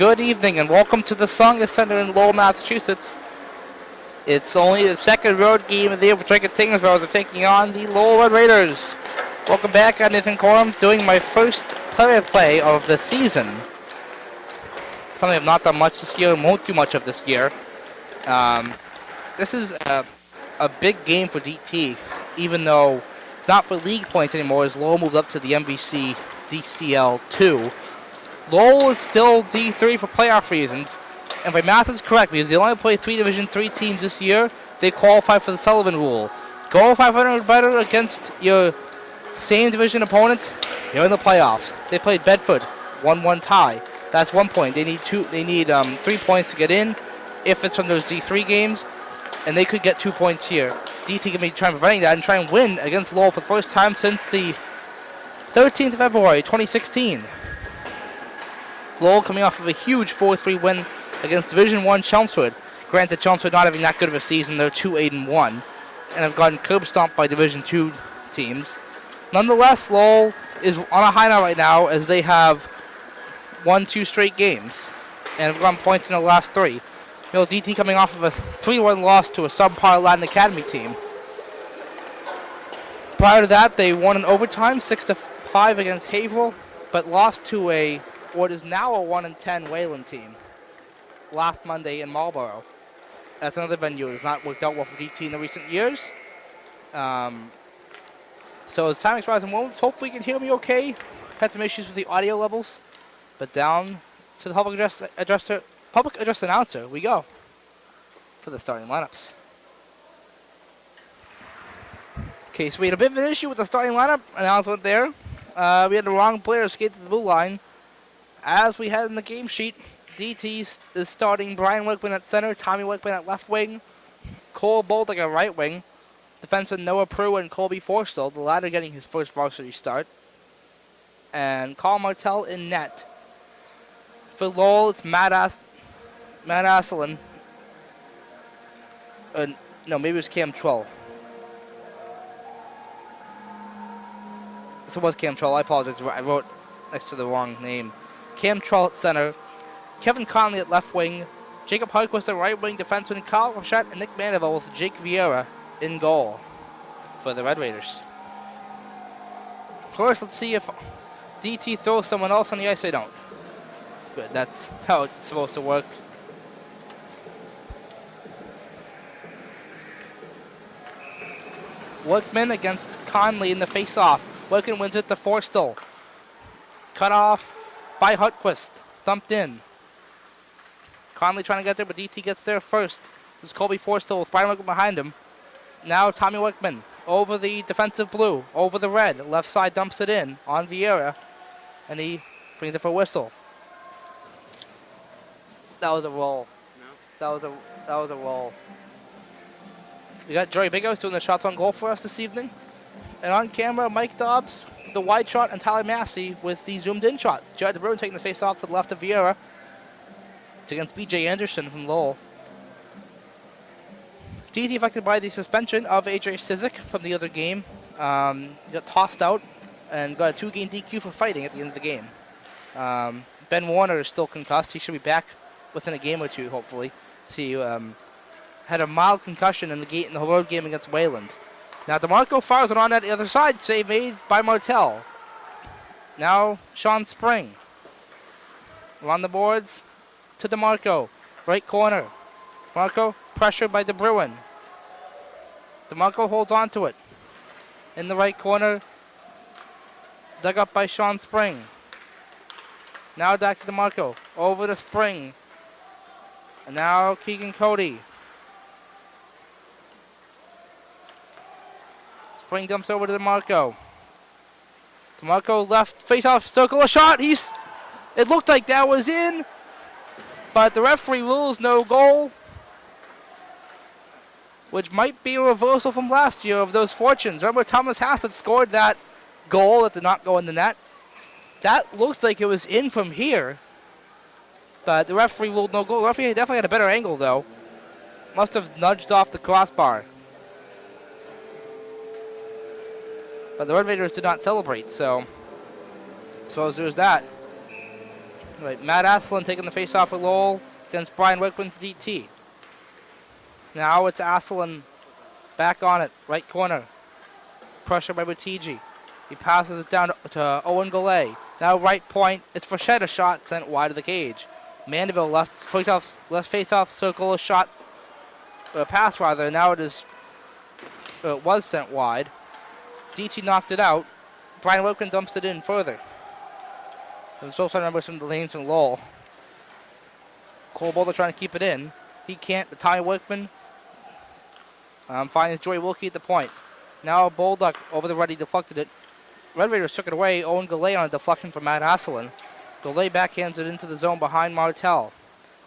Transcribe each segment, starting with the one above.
Good evening and welcome to the Song Center in Lowell, Massachusetts. It's only the second road game of the year for Dracut-Tyngsboro as they're taking on the Lowell Red Raiders. Welcome back, I'm Nathan Corum, doing my first play-by-play of the season. Something I've not done much this year and won't do much of this year. This is a big game for DT, even though it's not for league points anymore as Lowell moved up to the MVC DCL 2. Lowell is still D3 for playoff reasons, and if my math is correct, because they only play 3 Division 3 teams this year, they qualify for the Sullivan rule. Go 500 or better against your same division opponents, you're in the playoffs. They played Bedford, 1-1 tie. That's 1 point. They need 3 points to get in, if it's from those D3 games, and they could get 2 points here. DT can be trying preventing that and try and win against Lowell for the first time since the 13th of February, 2016. Lowell coming off of a huge 4-3 win against Division 1 Chelmsford. Granted, Chelmsford not having that good of a season, they're 2-8-1, and have gotten curb stomped by Division 2 teams. Nonetheless, Lowell is on a high note right now as they have won 2 straight games and have gotten points in the last 3. You know, DT coming off of a 3-1 loss to a subpar Latin Academy team. Prior to that, they won in overtime, 6-5 against Haverhill, but lost to what is now a 1-10 Wayland team last Monday in Marlborough. That's another venue that has not worked out well for DT in the recent years. So as time expires in moments, hopefully you can hear me okay. Had some issues with the audio levels, but down to the public address announcer we go for the starting lineups. Okay, so we had a bit of an issue with the starting lineup announcement there. We had the wrong player skate to the blue line. As we had in the game sheet, DT is starting Brian Wickman at center, Tommy Wickman at left wing, Cole Bolduc at right wing, defenseman Noah Prue and Colby Forstall, the latter getting his first varsity start, and Carl Martell in net. For Lowell, it's Matt Asselin. No, maybe it was Cam Trull. This was Cam Trull. I apologize. I wrote next to the wrong name. Cam Trull at center, Kevin Conley at left wing, Jacob Harquist at right wing, defenseman Kyle Rochette and Nick Mandeville with Jake Vieira in goal for the Red Raiders. Of course, let's see if DT throws someone else on the ice. They don't. Good, that's how it's supposed to work. Workman against Conley in the face-off. Workman wins it to Forstall. Cut off by Hartquist. Dumped in. Conley trying to get there, but DT gets there first. This is Colby Forstall with Brian Wickman behind him. Now Tommy Wickman over the defensive blue, over the red. Left side dumps it in on Vieira, and he brings it for a whistle. That was a roll. No. That was a roll. We got Joey Bigos doing the shots on goal for us this evening. And on camera, Mike Dobbs, the wide shot, and Tyler Massey with the zoomed-in shot. Jared DeBruin taking the face-off to the left of Vieira. It's against B.J. Anderson from Lowell. DT affected by the suspension of A.J. Sizik from the other game. He got tossed out and got a 2-game DQ for fighting at the end of the game. Ben Warner is still concussed. He should be back within a game or two, hopefully. So he had a mild concussion in the road game against Wayland. Now DeMarco fires it on that the other side. Save made by Martell. Now Sean Spring. On the boards to DeMarco. Right corner. DeMarco pressured by DeBruin. DeMarco holds on to it. In the right corner. Dug up by Sean Spring. Now back to DeMarco. Over to Spring. And now Keegan Cody. Spring dumps over to DeMarco. DeMarco left face-off circle, a shot. It looked like that was in, but the referee rules no goal, which might be a reversal from last year of those fortunes. Remember, Thomas Hassett scored that goal that did not go in the net. That looked like it was in from here, but the referee ruled no goal. The referee definitely had a better angle, though. Must have nudged off the crossbar. But the Red Raiders did not celebrate, so I suppose there's that. Right, Matt Asselin taking the face-off with Lowell against Brian Wickman's DT. Now it's Asselin back on it, right corner. Pressure by Buttigieg. He passes it down to Owen Goulet. Now right point, it's Frechette, a shot sent wide of the cage. Mandeville left face-off circle, a shot, pass rather. Now it was sent wide. DT knocked it out. Brian Wickman dumps it in further. I'm still trying to remember some of the names from Lowell. Cole Boulder trying to keep it in. He can't, but Tommy Wickman finds Joey Wilkie at the point. Now Bolduc over the ready deflected it. Red Raiders took it away. Owen Goulet on a deflection from Matt Asselin. Goulet backhands it into the zone behind Martel.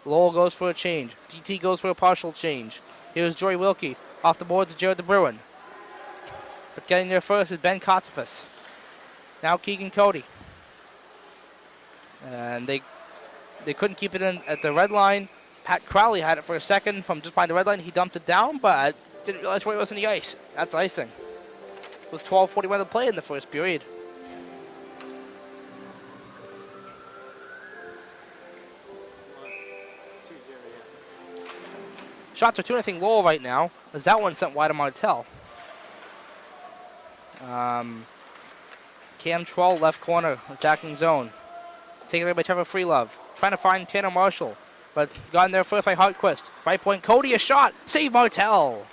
Lowell goes for a change. DT goes for a partial change. Here's Joey Wilkie off the boards of Jared DeBruin. But getting there first is Ben Kotzefus. Now Keegan Cody. And they couldn't keep it in at the red line. Pat Crowley had it for a second from just behind the red line. He dumped it down, but didn't realize where it was in the ice. That's icing. With 12:41 to play in the first period. Shots are 2-0 Lowell right now, as that one sent wide of Martel. Cam Troll left corner, attacking zone. Taken away by Trevor Freelove. Trying to find Tanner Marshall, but gotten there first by Hartquist. Right point, Cody, a shot. Save Martel.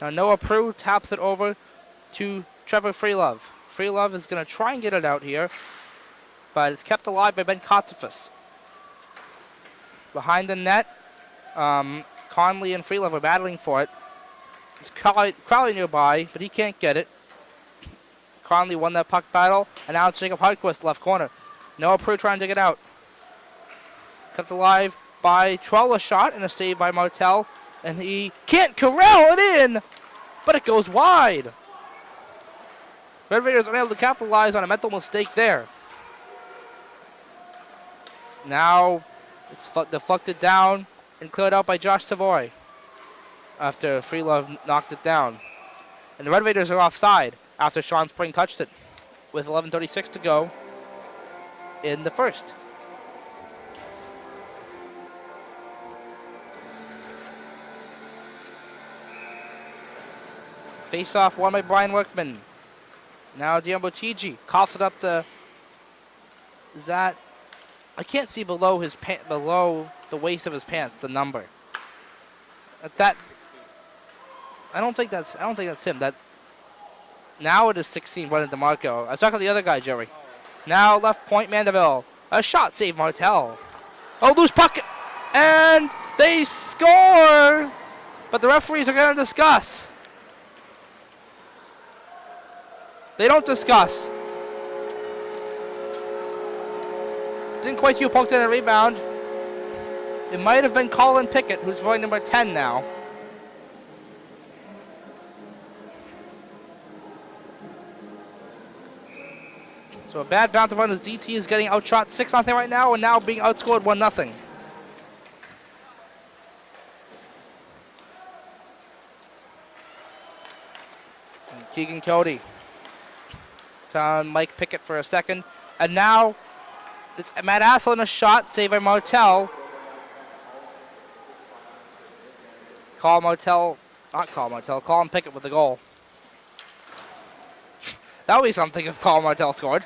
Now Noah Prue taps it over to Trevor Freelove. Freelove is going to try and get it out here, but it's kept alive by Ben Kotzefus. Behind the net, Conley and Freelove are battling for it. It's Crowley nearby, but he can't get it. Conley won that puck battle, and now it's Jacob Hartquist, left corner. Noah Prue trying to get out. Kept alive by Troll, a shot, and a save by Martel. And he can't corral it in, but it goes wide. Red Raiders unable to capitalize on a mental mistake there. Now it's deflected down and cleared out by Josh Savoy after Freelove knocked it down. And the Red Raiders are offside after Sean Spring touched it with 11:36 to go in the first. Face-off won by Brian Workman. Now Dion Buttigieg coughs it up to Zat. I can't see below his below the waist of his pants the number. That 16. I don't think that's him. That now it is 16 running DeMarco. I was talking to the other guy, Jerry. Now left point Mandeville. A shot save Martel. Oh, loose puck, and they score. But the referees are going to discuss. They don't discuss. Didn't quite see who poked in a rebound. It might have been Colin Pickett, who's wearing number 10 now. So a bad bounce run as DT is getting outshot 6-0 right now, and now being outscored 1-0. Keegan Cody. Found Mike Pickett for a second. And now it's Matt Asselin, a shot saved by Martel. Colin Pickett with the goal. That would be something if Colin Martel scored.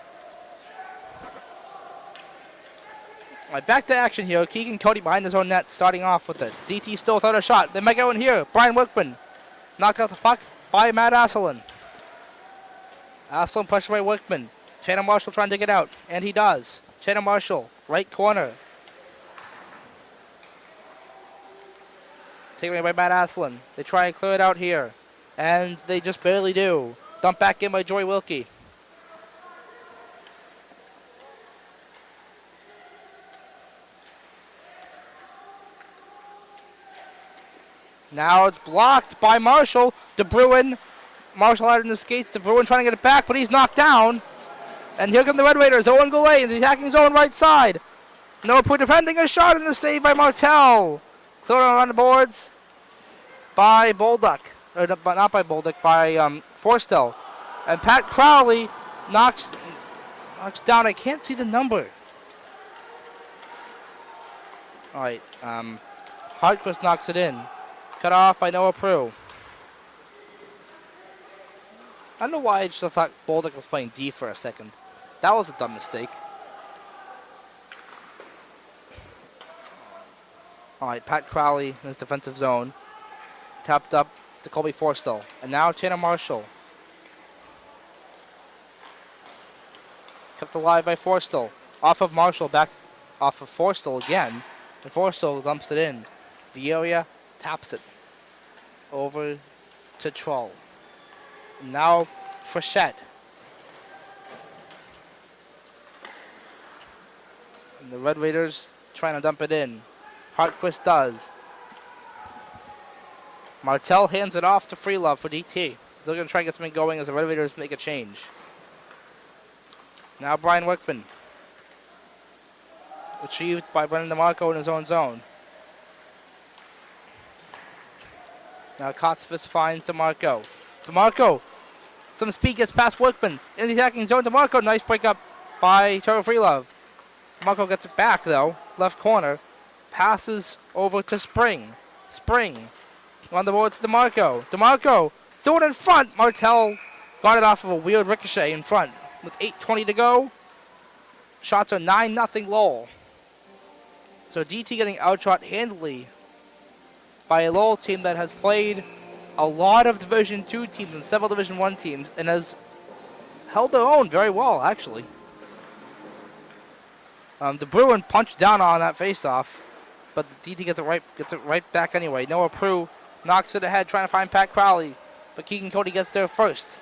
All right, back to action here. Keegan Cody behind his own net, starting off with it. DT still without a shot. They might go in here. Brian Workman knocked out the puck by Matt Asselin. Asselin pressure by Workman. Tanner Marshall trying to get out, and he does. Tanner Marshall, right corner. Taken away by Matt Asselin. They try and clear it out here, and they just barely do. Dumped back in by Joey Wilkie. Now it's blocked by Marshall. DeBruin. Marshall out in the skates. DeBruin trying to get it back, but he's knocked down. And here come the Red Raiders. Owen Goulet in the attacking zone right side. Noah Prue defending a shot, and the save by Martel. Cleared on the boards by Bolduc. Not by Bolduc, by Forstel. And Pat Crowley knocks down. I can't see the number. All right. Hardquist knocks it in. Cut off by Noah Prue. I don't know why I just thought Bolduc was playing D for a second. That was a dumb mistake. All right, Pat Crowley in his defensive zone. Tapped up to Colby Forstall. And now Tanner Marshall. Kept alive by Forstall. Off of Marshall, back off of Forstall again. And Forstall dumps it in. Vieira taps it over to Troll. Now Frechette. And the Red Raiders trying to dump it in. Hartquist does. Martell hands it off to Freelove for DT. They're going to try and get something going as the Red Raiders make a change. Now Brian Workman. Retrieved by Brendan DeMarco in his own zone. Now Kotzfus finds DeMarco. DeMarco, some speed gets past Workman. In the attacking zone, DeMarco, nice break up by Trevor Freelove. DeMarco gets it back though, left corner. Passes over to Spring. Spring on the board to DeMarco. DeMarco, still in front. Martell got it off of a weird ricochet in front. With 8:20 to go, shots are 9-0 Lowell. So DT getting outshot handily by a Lowell team that has played a lot of Division II teams and several Division I teams and has held their own very well, actually. The Bruin punched down on that faceoff, but the DT gets it right back anyway. Noah Prue knocks it ahead, trying to find Pat Crowley, but Keegan Cody gets there first.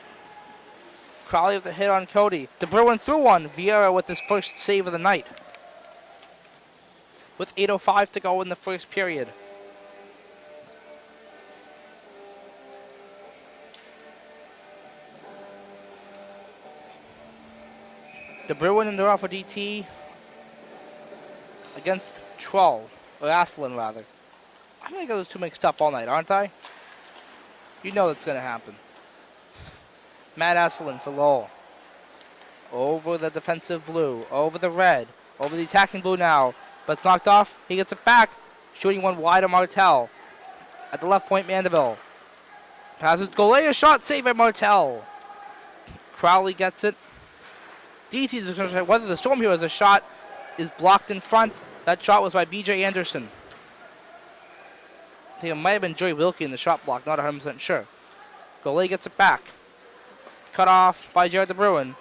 Crowley with the hit on Cody. The Bruin threw one. Vieira with his first save of the night. With 8:05 to go in the first period. The Bruin in the draw for DT against Troll, or Aslan rather. I'm going to get those two mixed up all night, aren't I? You know that's going to happen. Matt Aslan for Lowell. Over the defensive blue, over the red, over the attacking blue now. But it's knocked off. He gets it back. Shooting one wide of Martell. At the left point, Mandeville. Passes Golea, shot saved by Martell. Crowley gets it. DT is going to try to weather the storm here as a shot is blocked in front. That shot was by BJ Anderson. I think it might have been Joey Wilkie in the shot block, not 100% sure. Golea gets it back. Cut off by Jared the Bruin.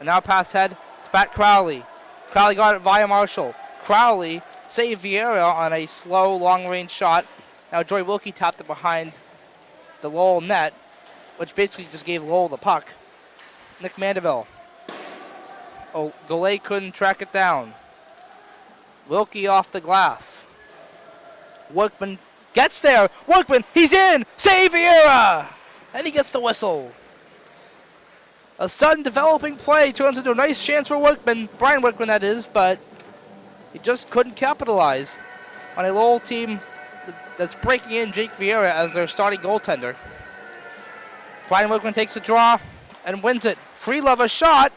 And now pass head to Pat Crowley. Crowley got it via Marshall. Crowley saved Vieira on a slow, long-range shot. Now Joey Wilkie tapped it behind the Lowell net, which basically just gave Lowell the puck. Nick Mandeville. Oh, Golea couldn't track it down. Wilkie off the glass. Workman gets there. Workman, he's in! Save Vieira! And he gets the whistle. A sudden developing play turns into a nice chance for Workman, Brian Workman that is, but he just couldn't capitalize on a Lowell team that's breaking in Jake Vieira as their starting goaltender. Brian Workman takes the draw and wins it. Freelove a shot,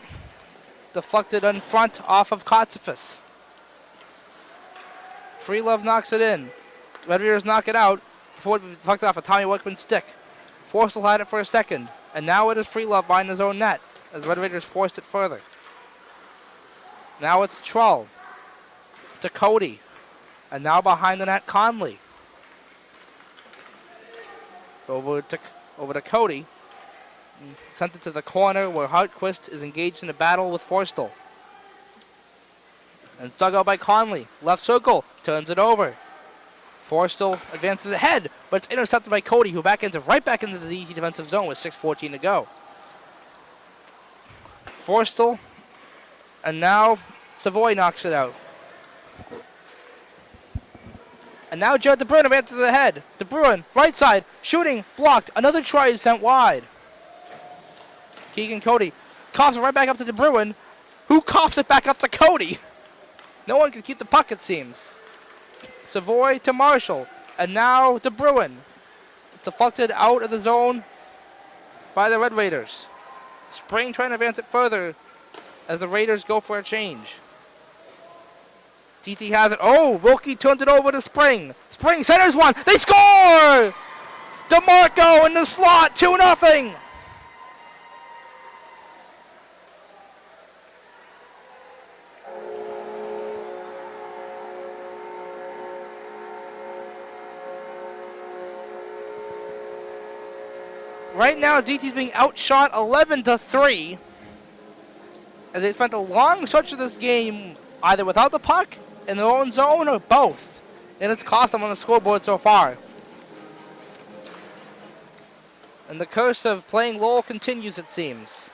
deflected in front off of Kotzefus. Freelove knocks it in. Red Raiders knock it out before it deflected off of Tommy Workman's stick. Forstall had it for a second. And now it is Freelove behind his own net as Red Raiders forced it further. Now it's Trull to Cody. And now behind the net, Conley. Over to Cody. Sent it to the corner where Hartquist is engaged in a battle with Forstall. And it's dug out by Conley. Left circle. Turns it over. Forstall advances ahead, but it's intercepted by Cody, who right back into the DT defensive zone with 6:14 to go. Forstall, and now Savoy knocks it out. And now Jared De Bruin advances ahead. De Bruin, right side, shooting, blocked. Another try is sent wide. Keegan Cody coughs it right back up to De Bruin, who coughs it back up to Cody. No one can keep the puck, it seems. Savoy to Marshall, and now De Bruin. Deflected out of the zone by the Red Raiders. Spring trying to advance it further as the Raiders go for a change. DT has it. Oh, Wilkie turns it over to Spring. Spring centers one. They score! DeMarco in the slot, 2-0. Right now, DT's being outshot 11-3. As they spent a long stretch of this game either without the puck, in their own zone, or both. And it's cost them on the scoreboard so far. And the curse of playing Lowell continues, it seems.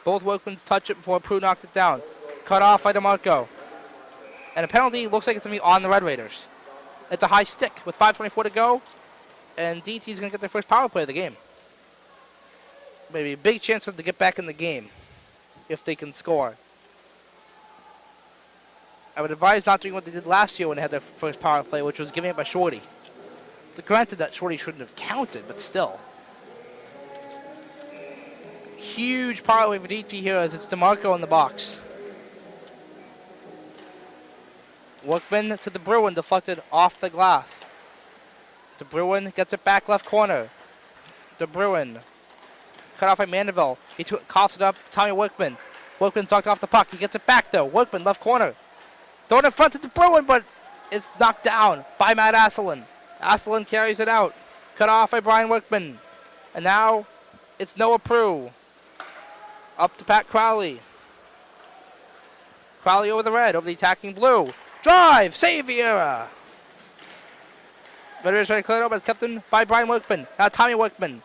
Both Workmans touch it before Prue knocked it down. Cut off by DeMarco. And a penalty looks like it's going to be on the Red Raiders. It's a high stick with 5:24 to go. And DT's going to get their first power play of the game. Maybe a big chance for them to get back in the game if they can score. I would advise not doing what they did last year when they had their first power play, which was giving up a shorty. Granted that shorty shouldn't have counted, but still. Huge power play for DT here as it's DeMarco in the box. Workman to the Bruin, deflected off the glass. The Bruin gets it back left corner. The Bruin cut off by Mandeville. He coughs it up to Tommy Workman. Workman knocked off the puck. He gets it back though. Workman left corner. Thrown in front to the Bruin, but it's knocked down by Matt Asselin. Asselin carries it out. Cut off by Brian Workman. And now it's Noah Prue. Up to Pat Crowley. Crowley over the red, over the attacking blue. Drive! Save Vieira! Red Raiders trying to clear it over. It's kept in by Brian Workman. Now Tommy Workman.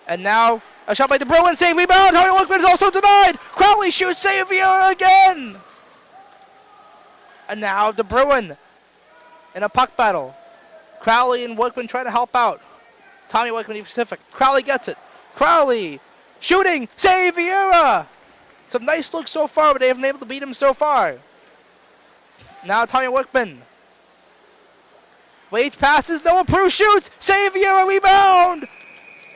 And now a shot by the Bruin. Save, rebound. Tommy Workman is also denied. Crowley shoots. Save Vieira again. And now the Bruin in a puck battle. Crowley and Workman trying to help out. Tommy Workman, the Pacific. Crowley gets it. Crowley shooting. Save Vieira. Some nice looks so far, but they haven't been able to beat him so far. Now Tommy Workman. Waits, passes. Noah Prue shoots. Save Vieira, rebound.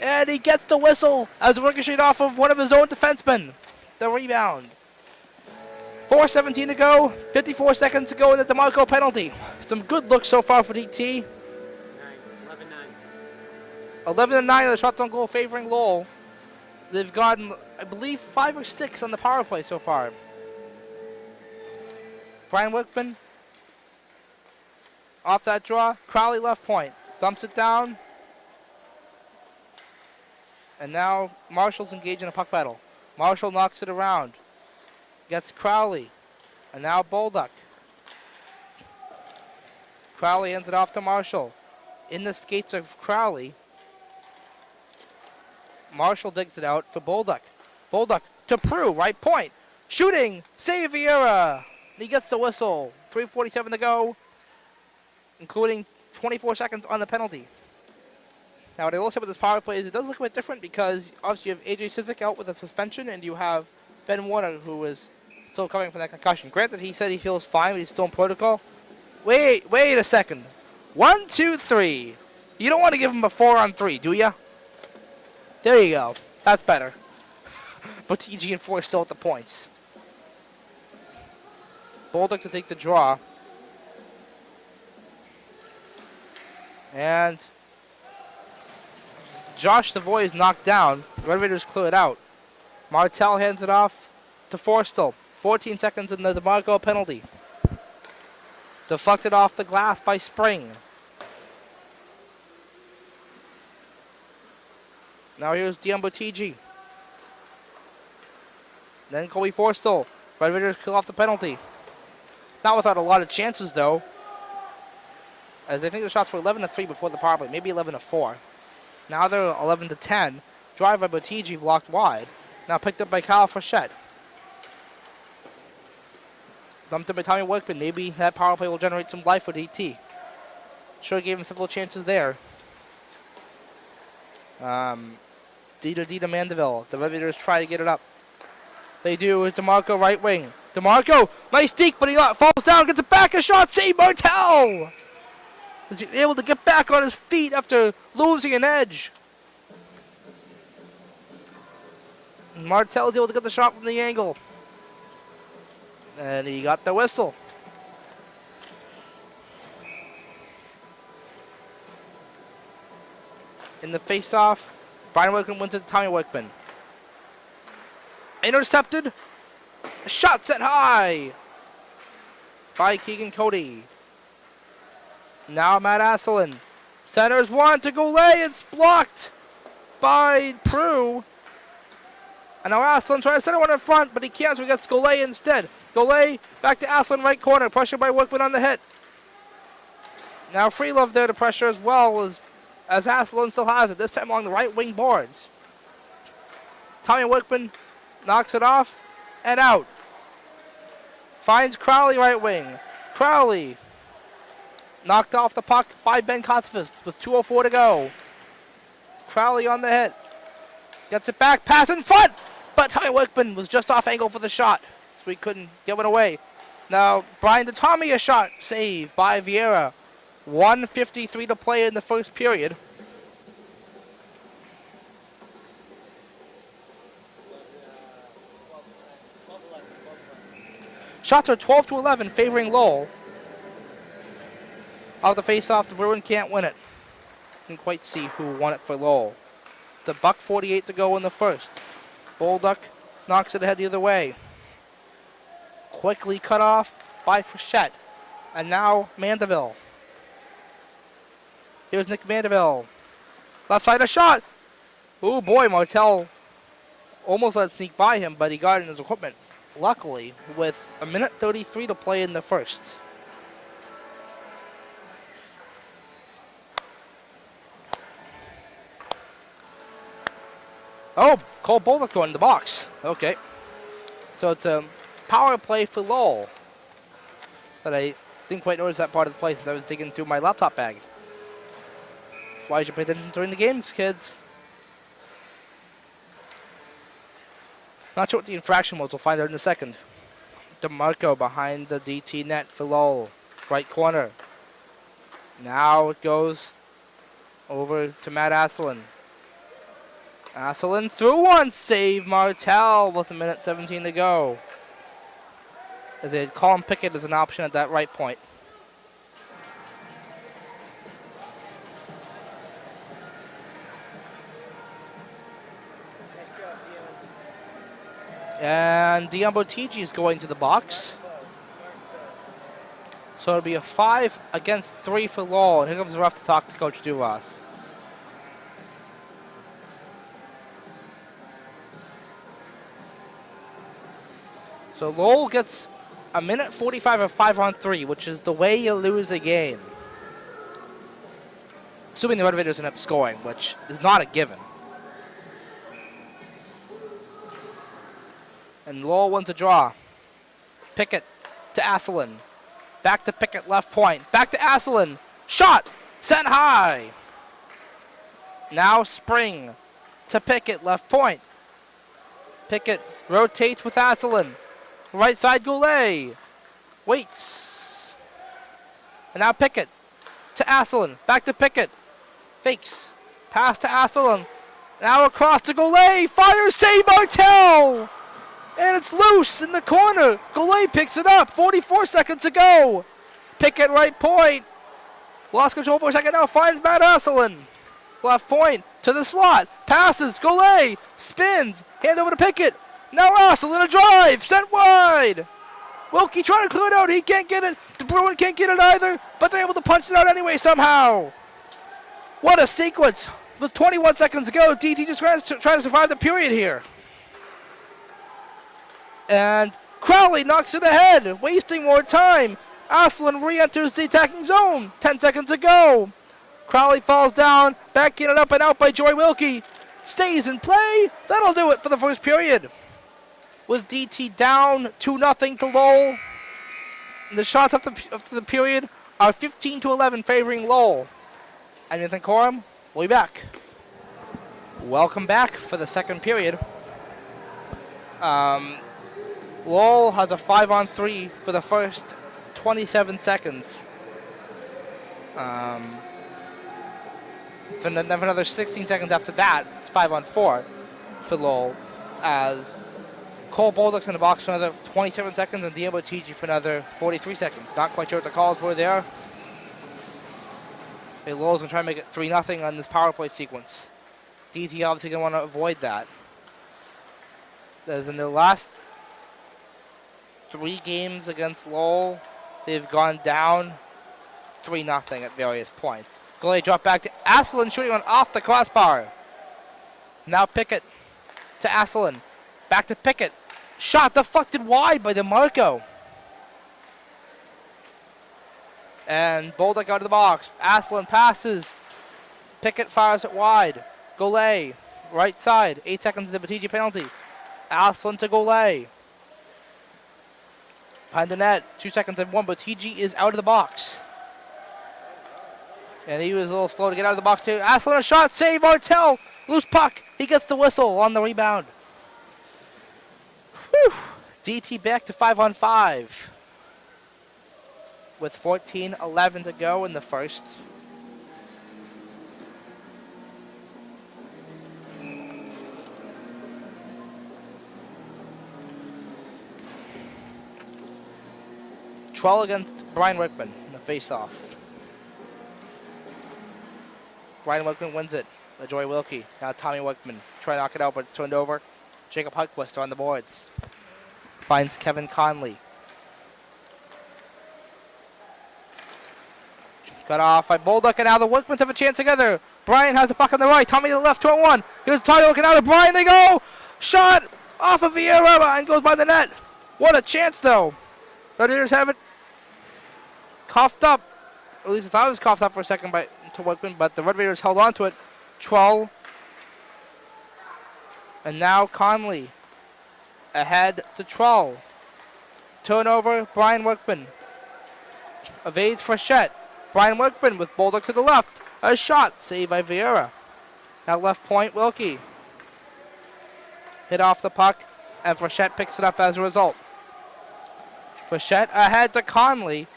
And he gets the whistle as ricocheted off of one of his own defensemen. The rebound. 4:17 to go. 54 seconds to go in the DeMarco penalty. Some good looks so far for DT. 11-9 of the shots on goal favoring Lowell. They've gotten, I believe, 5 or 6 on the power play so far. Brian Workman. Off that draw. Crowley left point. Dumps it down. And now Marshall's engaged in a puck battle. Marshall knocks it around. Gets Crowley. And now Bolduc. Crowley hands it off to Marshall. In the skates of Crowley. Marshall digs it out for Bolduc. Bolduc to Prue, right point. Shooting. Save Vieira. He gets the whistle. 3:47 to go. Including 24 seconds on the penalty. Now, what I will say about this power play is it does look a bit different because obviously you have AJ Cizik out with a suspension and you have Ben Warner who is still coming from that concussion. Granted, he said he feels fine, but he's still in protocol. Wait a second. 1, 2, 3. You don't want to give him a 4-on-3, do ya? There you go. That's better. But TG and 4 still at the points. Bolduc to take the draw. And Josh Savoy is knocked down. The Red Raiders clear it out. Martel hands it off to Forstall. 14 seconds in the DeMarco penalty. Deflected off the glass by Spring. Now here's Diombo TG. Then Colby Forstall. Red Raiders kill off the penalty. Not without a lot of chances though. As I think the shots were 11-3 before the power play. Maybe 11-4. Now they're 11-10. Drive by Botigi blocked wide. Now picked up by Kyle Frechette. Dumped in by Tommy Workman. Maybe that power play will generate some life for DT. Sure gave him several chances there. Dita Mandeville. The Red Raiders try to get it up. They do. Is DeMarco right wing. DeMarco, nice deke, but he falls down, gets it back, a shot, save Martel! Is he able to get back on his feet after losing an edge? Martel is able to get the shot from the angle. And he got the whistle. In the face-off, Brian Workman wins it to Tommy Workman. Intercepted. Shot set high by Keegan Cody. Now Matt Asselin. Centers one to Goulet. It's blocked by Prue. And now Asselin trying to center one in front, but he can't, so he gets Goulet instead. Goulet back to Asselin, right corner. Pressure by Workman on the hit. Now Freelove there to pressure as well as Asselin still has it, this time along the right wing boards. Tommy Workman knocks it off and out. Finds Crowley right wing. Crowley knocked off the puck by Ben Kotzfist with 2:04 to go. Crowley on the hit. Gets it back, pass in front! But Tommy Workman was just off angle for the shot, so he couldn't get one away. Now, Brian to Tommy, a shot saved by Vieira. 1:53 to play in the first period. Shots are 12-11 favoring Lowell. Off the face-off, the Bruin can't win it. Didn't quite see who won it for Lowell. The $1:48 to go in the first. Bolduc knocks it ahead the other way. Quickly cut off by Frechette. And now Mandeville. Here's Nick Mandeville. Left side a shot. Oh boy, Martel almost let it sneak by him, but he got it in his equipment. Luckily, with 1:33 to play in the first. Oh, Cole Bolduc going in the box. Okay. So it's a power play for Lowell. But I didn't quite notice that part of the play since I was digging through my laptop bag. That's why you should pay attention during the games, kids. Not sure what the infraction was. We'll find out in a second. DeMarco behind the DT net for Lowell. Right corner. Now it goes over to Matt Asselin. Asselin through one. Save Martel with 1:17 to go. As they had Colin Pickett as an option at that right point. And Dion Botigi is going to the box. So it'll be a 5 against 3 for Lowell. And here comes the ref to talk to Coach Duras. So Lowell gets 1:45 of 5-on-3, which is the way you lose a game. Assuming the Red Raiders end up scoring, which is not a given. And Lowell wins a draw. Pickett to Asselin. Back to Pickett, left point. Back to Asselin. Shot! Sent high! Now Spring to Pickett, left point. Pickett rotates with Asselin. Right side Goulet. Waits. And now Pickett to Asselin. Back to Pickett. Fakes. Pass to Asselin. Now across to Goulet. Fire save Martel! And it's loose in the corner. Goulet picks it up. 44 seconds to go. Pickett right point. Lost control for a second now. Finds Matt Asselin. Left point to the slot. Passes. Goulet spins. Hand over to Pickett. Now Asselin a drive. Sent wide. Wilkie trying to clear it out. He can't get it. The Bruin can't get it either. But they're able to punch it out anyway somehow. What a sequence. With 21 seconds to go, DT just trying to survive the period here. And Crowley knocks it ahead, wasting more time. Asselin re-enters the attacking zone. 10 seconds to go. Crowley falls down, backing it up and out by Joy Wilkie. Stays in play. That'll do it for the first period. With DT down 2-0 to Lowell. And the shots after the period are 15-11 favoring Lowell. I'm Nathan Corum. We'll be back. Welcome back for the second period. Lowell has a 5-on-3 for the first 27 seconds. For another 16 seconds after that, it's 5-on-4 for Lowell as Cole Baldock's in the box for another 27 seconds and Diego TG for another 43 seconds. Not quite sure what the calls were there. Okay, Lowell's going to try and make it 3-0 on this power play sequence. DT obviously going to want to avoid that. As in the last 3 games against Lowell, they've gone down 3-0 at various points. Goulet drop back to Asselin, shooting one off the crossbar. Now Pickett to Asselin. Back to Pickett. Shot deflected wide by DeMarco. And Bolduc out of the box. Asselin passes. Pickett fires it wide. Goulet, right side. 8 seconds to the Batiji penalty. Asselin to Goulet. Behind the net. 2 seconds and 1. Batiji is out of the box. And he was a little slow to get out of the box too. Asselin a shot. Save Martel. Loose puck. He gets the whistle on the rebound. Whew. DT back to 5-on-5. With 14:11 to go in the first. Troll against Brian Wickman in the face-off. Brian Wickman wins it. Joey Wilkie. Now Tommy Wickman. Try to knock it out, but it's turned over. Jacob Huckquist on the boards. Finds Kevin Conley. Cut off by Bolduc, and now the Wickmans have a chance together. Brian has the puck on the right. Tommy to the left, 2-on-1. Here's Tommy looking out at Brian. They go. Shot off of Vieira and goes by the net. What a chance, though. Red Raiders have it coughed up. Or at least I thought it was coughed up for a second to Wickman, but the Red Raiders held on to it. Troll. And now Conley ahead to Troll. Turnover, Brian Wickman. Evades Frechette. Brian Wickman with Bolduc to the left. A shot saved by Vieira. Now left point, Wilkie. Hit off the puck, and Frechette picks it up as a result. Frechette ahead to Conley,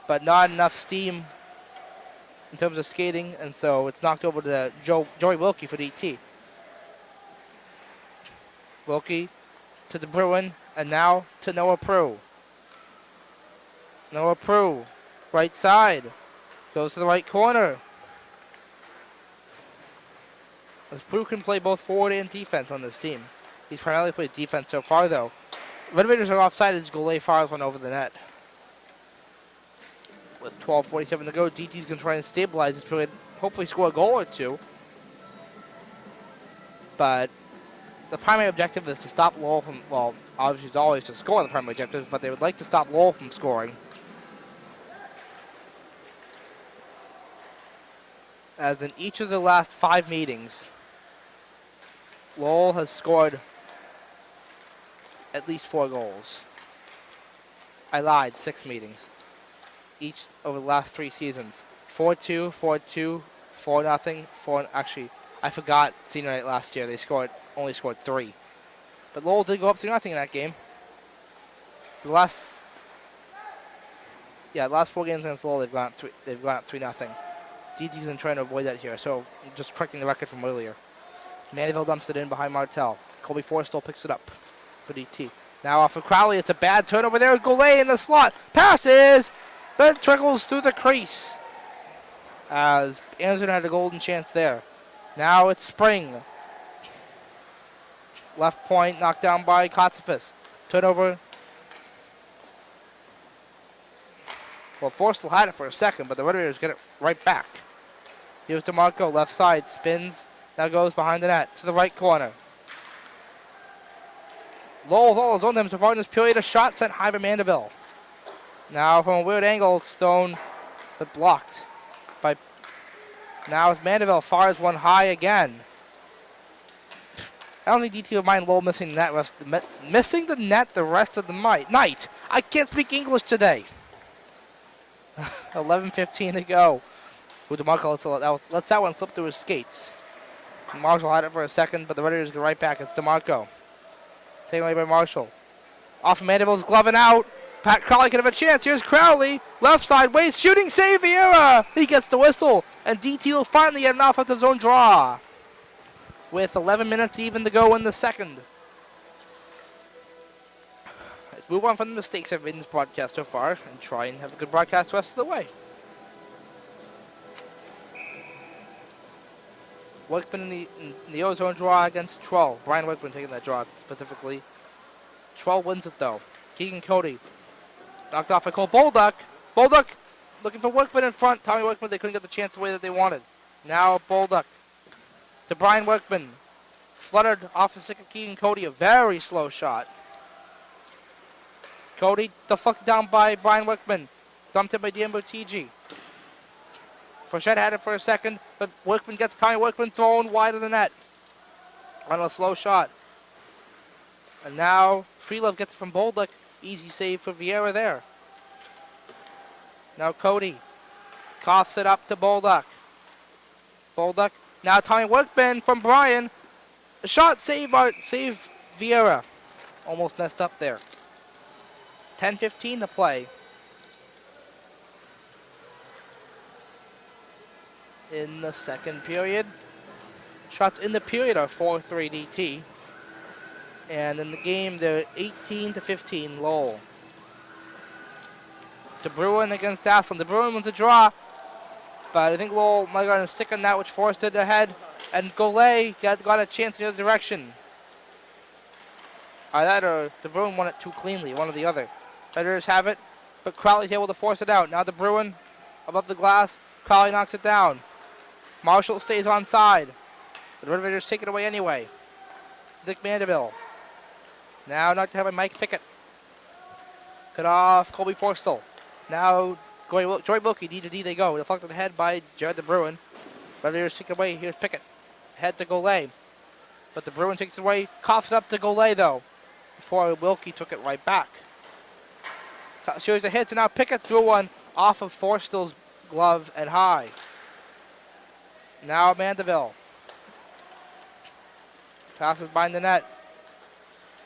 but not enough steam in terms of skating, and so it's knocked over to Joey Wilkie for DT. Wilkie to the Bruin, and now to Noah Prue. Noah Prue, right side, goes to the right corner. As Prue can play both forward and defense on this team. He's primarily played defense so far, though. Red Raiders are offside as Goulet fires one over the net. With 12:47 to go, DT's going to try and stabilize this period, hopefully score a goal or two. But the primary objective is to stop Lowell from, well, obviously it's always to score the primary objective, but they would like to stop Lowell from scoring. As in each of the last 5 meetings, Lowell has scored at least 4 goals. I lied, 6 meetings. Each over the last 3 seasons. 4-2, 4-2, 4-0, 4. Actually, I forgot senior night last year. They only scored 3. But Lowell did go up 3-0 in that game. The last 4 games against Lowell, they've gone up 3-0. DT's been trying to avoid that here, so just correcting the record from earlier. Mandeville dumps it in behind Martel. Colby Forstall picks it up for DT. Now off of Crowley, it's a bad turnover there. Goulet in the slot. Passes, but it trickles through the crease. As Anderson had a golden chance there. Now it's Spring. Left point, knocked down by Kotsifis. Turnover. Well, Forstall had it for a second, but the Red Raiders get it right back. Here's DeMarco, left side, spins. Now goes behind the net to the right corner. Lowell with all his own so far in this period. A shot sent high by Mandeville. Now from a weird angle, it's thrown, but blocked. Now as Mandeville fires one high again. I don't think DT will mind Lowell missing the net, missing the net the rest of the night. I can't speak English today. 11:15 to go. DeMarco lets that one slip through his skates. Marshall had it for a second, but the Red Raiders go right back. It's DeMarco. Taken away by Marshall. Off of Mandeville's gloving out. Pat Crowley could have a chance. Here's Crowley. Left side, waist, shooting save, Vieira. He gets the whistle, and DT will finally get an offensive zone draw. With 11 minutes even to go in the second. Let's move on from the mistakes I've made in this broadcast so far and try and have a good broadcast the rest of the way. Workman in the ozone draw against Troll. Brian Workman taking that draw specifically. Troll wins it though. Keegan Cody knocked off by Cole Bolduck. Bolduck looking for Workman in front. Tommy Workman, they couldn't get the chance the way that they wanted. Now Bolduck to Brian Workman. Fluttered off the stick of Keegan Cody. A very slow shot. Cody deflected down by Brian Workman. Dumped in by Diembo TG. Frechette had it for a second, but Workman gets Tommy Workman thrown wide of the net on a slow shot. And now Freelove gets it from Bolduck. Easy save for Vieira there. Now Cody coughs it up to Bolduck. Bolduck. Now Tommy Workman from Brian. A shot save Vieira. Almost messed up there. 10:15 to play. In the second period. Shots in the period are 4-3 DT. And in the game, they're 18-15 Lowell. De Bruin against Asselin. De Bruin wins a draw. But I think Lowell might have gotten a stick on that, which forced it ahead. And Golay got a chance in the other direction. Either that or De Bruin won it too cleanly, one or the other. Predators have it, but Crowley's able to force it out. Now De Bruin above the glass. Crowley knocks it down. Marshall stays on side. The Red Raiders take it away anyway. Nick Mandeville. Now knocked down by Mike Pickett. Cut off Colby Forstall. Now Joey Wilkie, D to D they go. Deflected ahead by Jared De Bruin. Red Raiders take it away. Here's Pickett. Head to Golay. But De Bruin takes it away. Coughs it up to Golay though. Before Wilkie took it right back. Series of hits and now Pickett threw one off of Forstall's glove and high. Now Mandeville. Passes behind the net.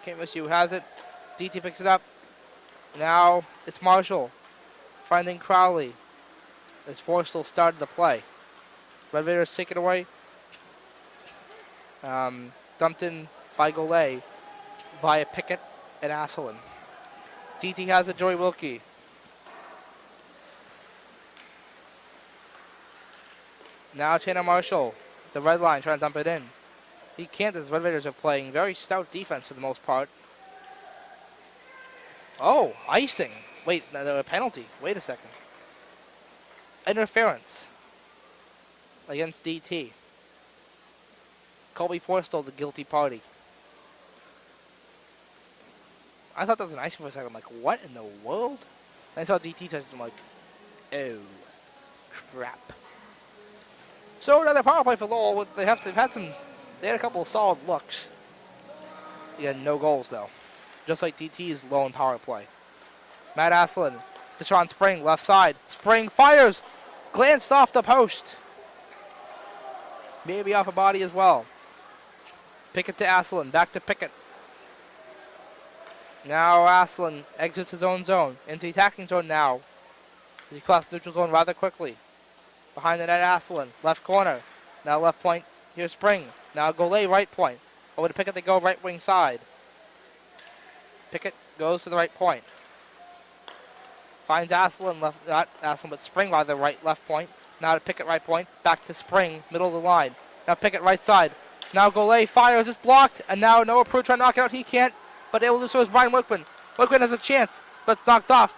Can't miss you. Has it. DT picks it up. Now it's Marshall. Finding Crowley. As Forstall started the play. Red Raiders take it away. Dumped in by Golay via Pickett and Asselin. DT has it. Joey Wilkie. Now Tanner Marshall, the red line, trying to dump it in. He can't, as the Red Raiders are playing very stout defense for the most part. Oh, icing. Wait, a penalty. Wait a second. Interference against DT. Colby Forstall, the guilty party. I thought that was an icing for a second. I'm like, what in the world? And I saw DT touch it. I'm like, oh, crap. So another power play for Lowell. They had a couple of solid looks. He had no goals though, just like DT's lone power play. Matt Asselin, Deshaun Spring, left side. Spring fires, glanced off the post. Maybe off a body as well. Pickett to Asselin, back to Pickett. Now Asselin exits his own zone, into the attacking zone now. He crossed neutral zone rather quickly. Behind the net, Asselin, left corner. Now left point, here's Spring. Now Golay, right point. Over to Pickett, they go right wing side. Pickett goes to the right point. Finds Asselin, left, not Asselin, but Spring by the left point. Now to Pickett, right point. Back to Spring, middle of the line. Now Pickett, right side. Now Golay fires, it's blocked. And now Noah Prue trying to knock it out. He can't, but able to do so is Brian Workman. Workman has a chance, but it's knocked off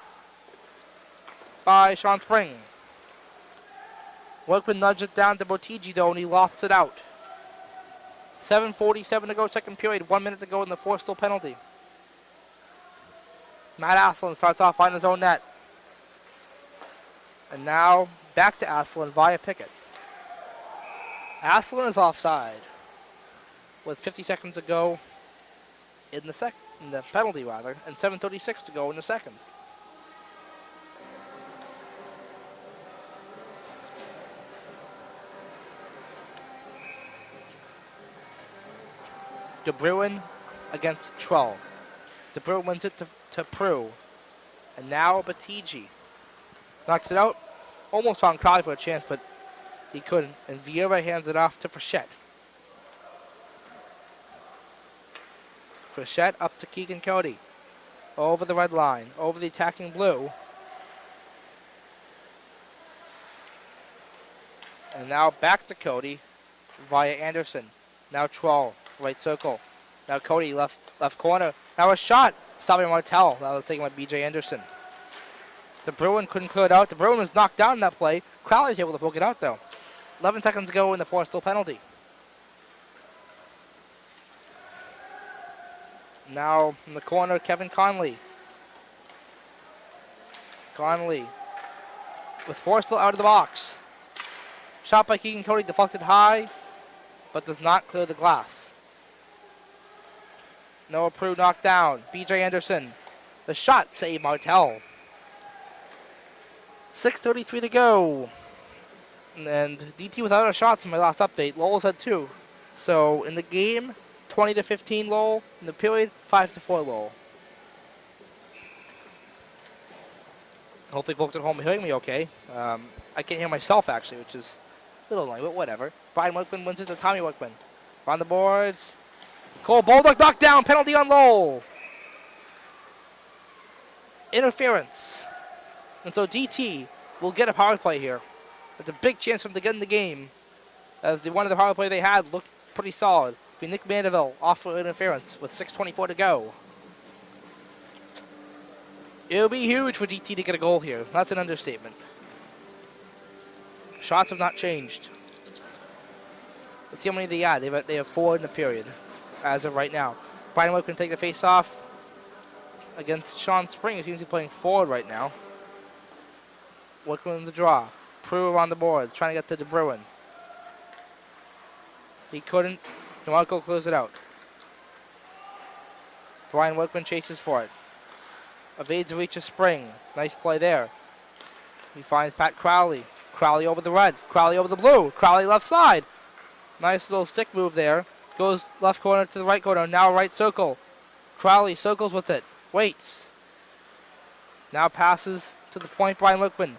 by Sean Spring. Workman nudged it down to Botigi though, and he lofts it out. 7:47 to go, second period. 1 minute to go in the Forstall penalty. Matt Asselin starts off on his own net. And now back to Asselin via Pickett. Asselin is offside with 50 seconds to go in the penalty rather, and 7:36 to go in the second. De Bruin against Trull. De Bruin wins it to Prue. And now Batigi knocks it out. Almost found Crowley for a chance, but he couldn't. And Vieira hands it off to Frechette. Frechette up to Keegan Cody. over the red line, over the attacking blue. And now back to Cody via Anderson. Now Troll, right circle. Now Cody, left corner. Now a shot, stopping Martell. That was taken by B.J. Anderson. The Bruin couldn't clear it out. The Bruin was knocked down in that play. Crowley was able to poke it out, though. 11 seconds ago in the Forrestal penalty. Now in the corner, Kevin Conley. Conley with Forrestal out of the box. Shot by Keegan Cody, deflected high, but does not clear the glass. Noah Prue knocked down. B.J. Anderson. The shot saved Martell. 6:33 to go. And DT without a shots in my last update. Lowell's had 2. So in the game, 20-15 Lowell. In the period, 5-4 Lowell. Hopefully folks at home are hearing me okay. I can't hear myself actually, which is a little annoying, but whatever. Brian Workman wins it to Tommy Workman. On the boards. Cole Bulldog knocked down. Penalty on Lowell. Interference. And so DT will get a power play here. It's a big chance for them to get in the game, as the one of the power play they had looked pretty solid. Be Nick Mandeville off for interference with 6:24 to go. It'll be huge for DT to get a goal here. That's an understatement. Shots have not changed. Let's see how many they got. They have 4 in the period as of right now. Brian Wood can take the face off against Sean Spring. He seems to be playing forward right now. Woodman's a draw. Prue on the board, trying to get to the Bruin. He couldn't. DeMarco close it out. Brian Workman chases for it. Evades the reach of Spring. Nice play there. He finds Pat Crowley. Crowley over the red. Crowley over the blue. Crowley left side. Nice little stick move there. Goes left corner to the right corner. Now right circle. Crowley circles with it. Waits. Now passes to the point. Brian Workman.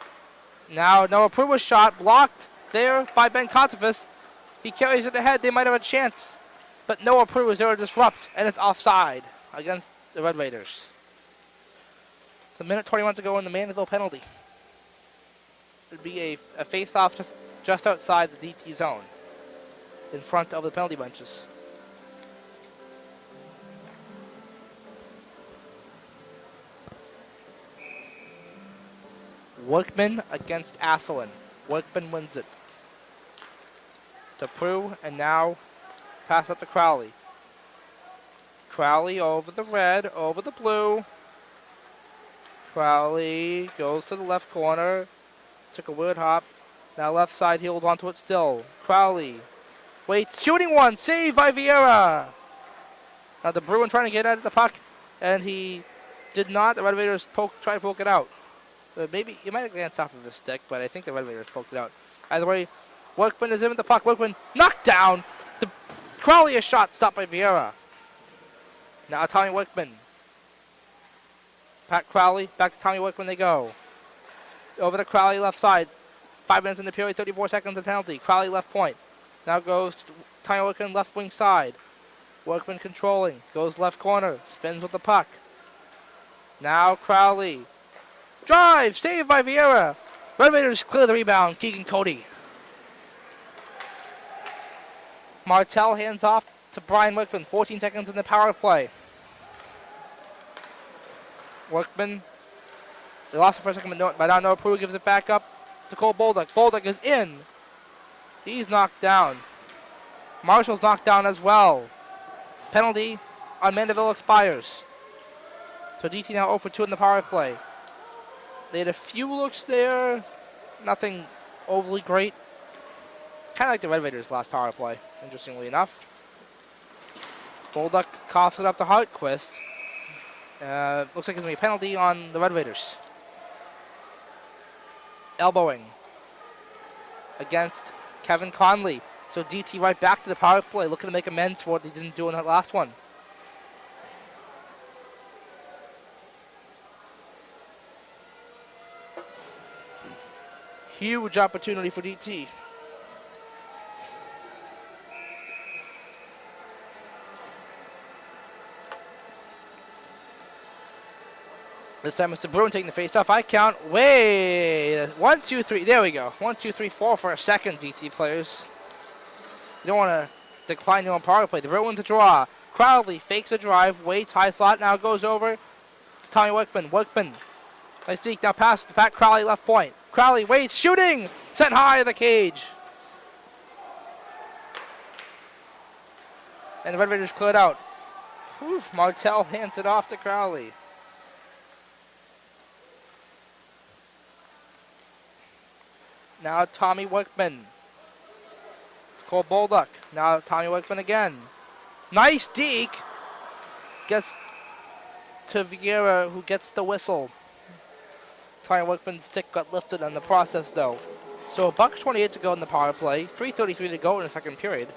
Now Noah Prue was shot. Blocked there by Ben Contefus. He carries it ahead. They might have a chance. But Noah Prue is there to disrupt. And it's offside against the Red Raiders. A minute 21 to go in the Mandeville penalty. It would be a face-off just outside the DT zone. In front of the penalty benches. Workman against Asselin. Workman wins it. To Prue, and now pass up to Crowley. Crowley over the red, over the blue. Crowley goes to the left corner. Took a weird hop. Now left side, he holds onto it still. Crowley waits, shooting one, saved by Vieira. Now the Bruin trying to get at the puck, and he did not. The Red Raiders try to poke it out. Maybe he might have glanced off of his stick, but I think the Red Raiders poked it out. Either way, Workman is in with the puck. Workman knocked down. The Crowley a shot stopped by Vieira. Now Tommy Workman. Pat Crowley, back to Tommy Workman they go. Over to Crowley left side. 5 minutes in the period, 34 seconds of penalty. Crowley left point. Now goes to Tommy Workman left wing side. Workman controlling. Goes left corner. Spins with the puck. Now Crowley. Drive! Saved by Vieira. Red Raiders clear the rebound. Keegan Cody. Martell hands off to Brian Workman. 14 seconds in the power play. Workman. They lost it for a second, but now Noah Prue gives it back up to Cole Bolduc. Bolduc is in. He's knocked down. Marshall's knocked down as well. Penalty on Mandeville expires. So DT now 0 for 2 in the power play. They had a few looks there. Nothing overly great. Kind of like the Red Raiders' last power play, interestingly enough. Bolduc coughs it up to Hartquist. Looks like it's going to be a penalty on the Red Raiders. Elbowing against Kevin Conley. So DT right back to the power play, looking to make amends for what they didn't do in that last one. Huge opportunity for DT. This time it's the Bruin taking the face-off. I count. Wait. 1, 2, 3. There we go. 1, 2, 3, 4 for a second, DT players. You don't want to decline your own power play. The Bruins a draw. Crowley fakes the drive. Waits high slot. Now goes over to Tommy Wickman. Wickman. Nice deke. Now pass to Pat Crowley, left point. Crowley waits. Shooting. Sent high of the cage. And the Red Raiders cleared out. Whew, Martell hands it off to Crowley. Now Tommy Wickman. Cole Bolduck. Now Tommy Wickman again. Nice deke. Gets to Vieira, who gets the whistle. Tommy Wickman's stick got lifted in the process, though. So $1:28 to go in the power play. 3:33 to go in the second period.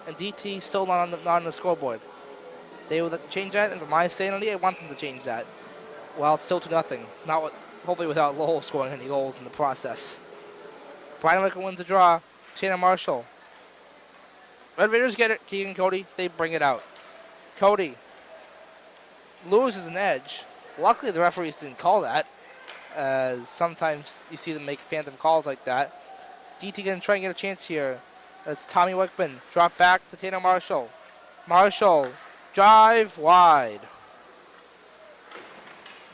And DT still not on the scoreboard. They would like to change that, and for my sanity, I want them to change that. Well, it's still 2-0. Hopefully without Lowell scoring any goals in the process. Brian Wickman wins the draw. Tanner Marshall. Red Raiders get it. Keegan Cody, they bring it out. Cody loses an edge. Luckily, the referees didn't call that, as sometimes you see them make phantom calls like that. DT going to try and get a chance here. That's Tommy Wickman. Drop back to Tanner Marshall. Marshall. Drive wide.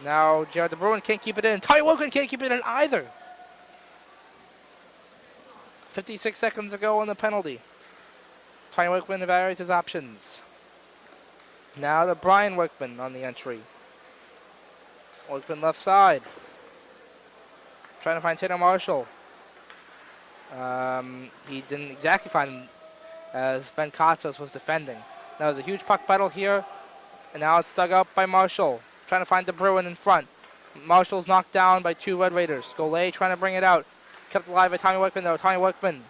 Now Jared DeBruin can't keep it in. Tommy Wickman can't keep it in either. 56 seconds ago on the penalty. Tommy Wickman evaluates his options. Now to Brian Wickman on the entry. Wickman left side. Trying to find Tanner Marshall. He didn't exactly find him as Ben Katzos was defending. Now there's a huge puck battle here. And now it's dug up by Marshall. Trying to find the Bruin in front. Marshall's knocked down by 2 Red Raiders. Golay trying to bring it out. Kept alive by Tommy Wickman, though. Tommy Wickman.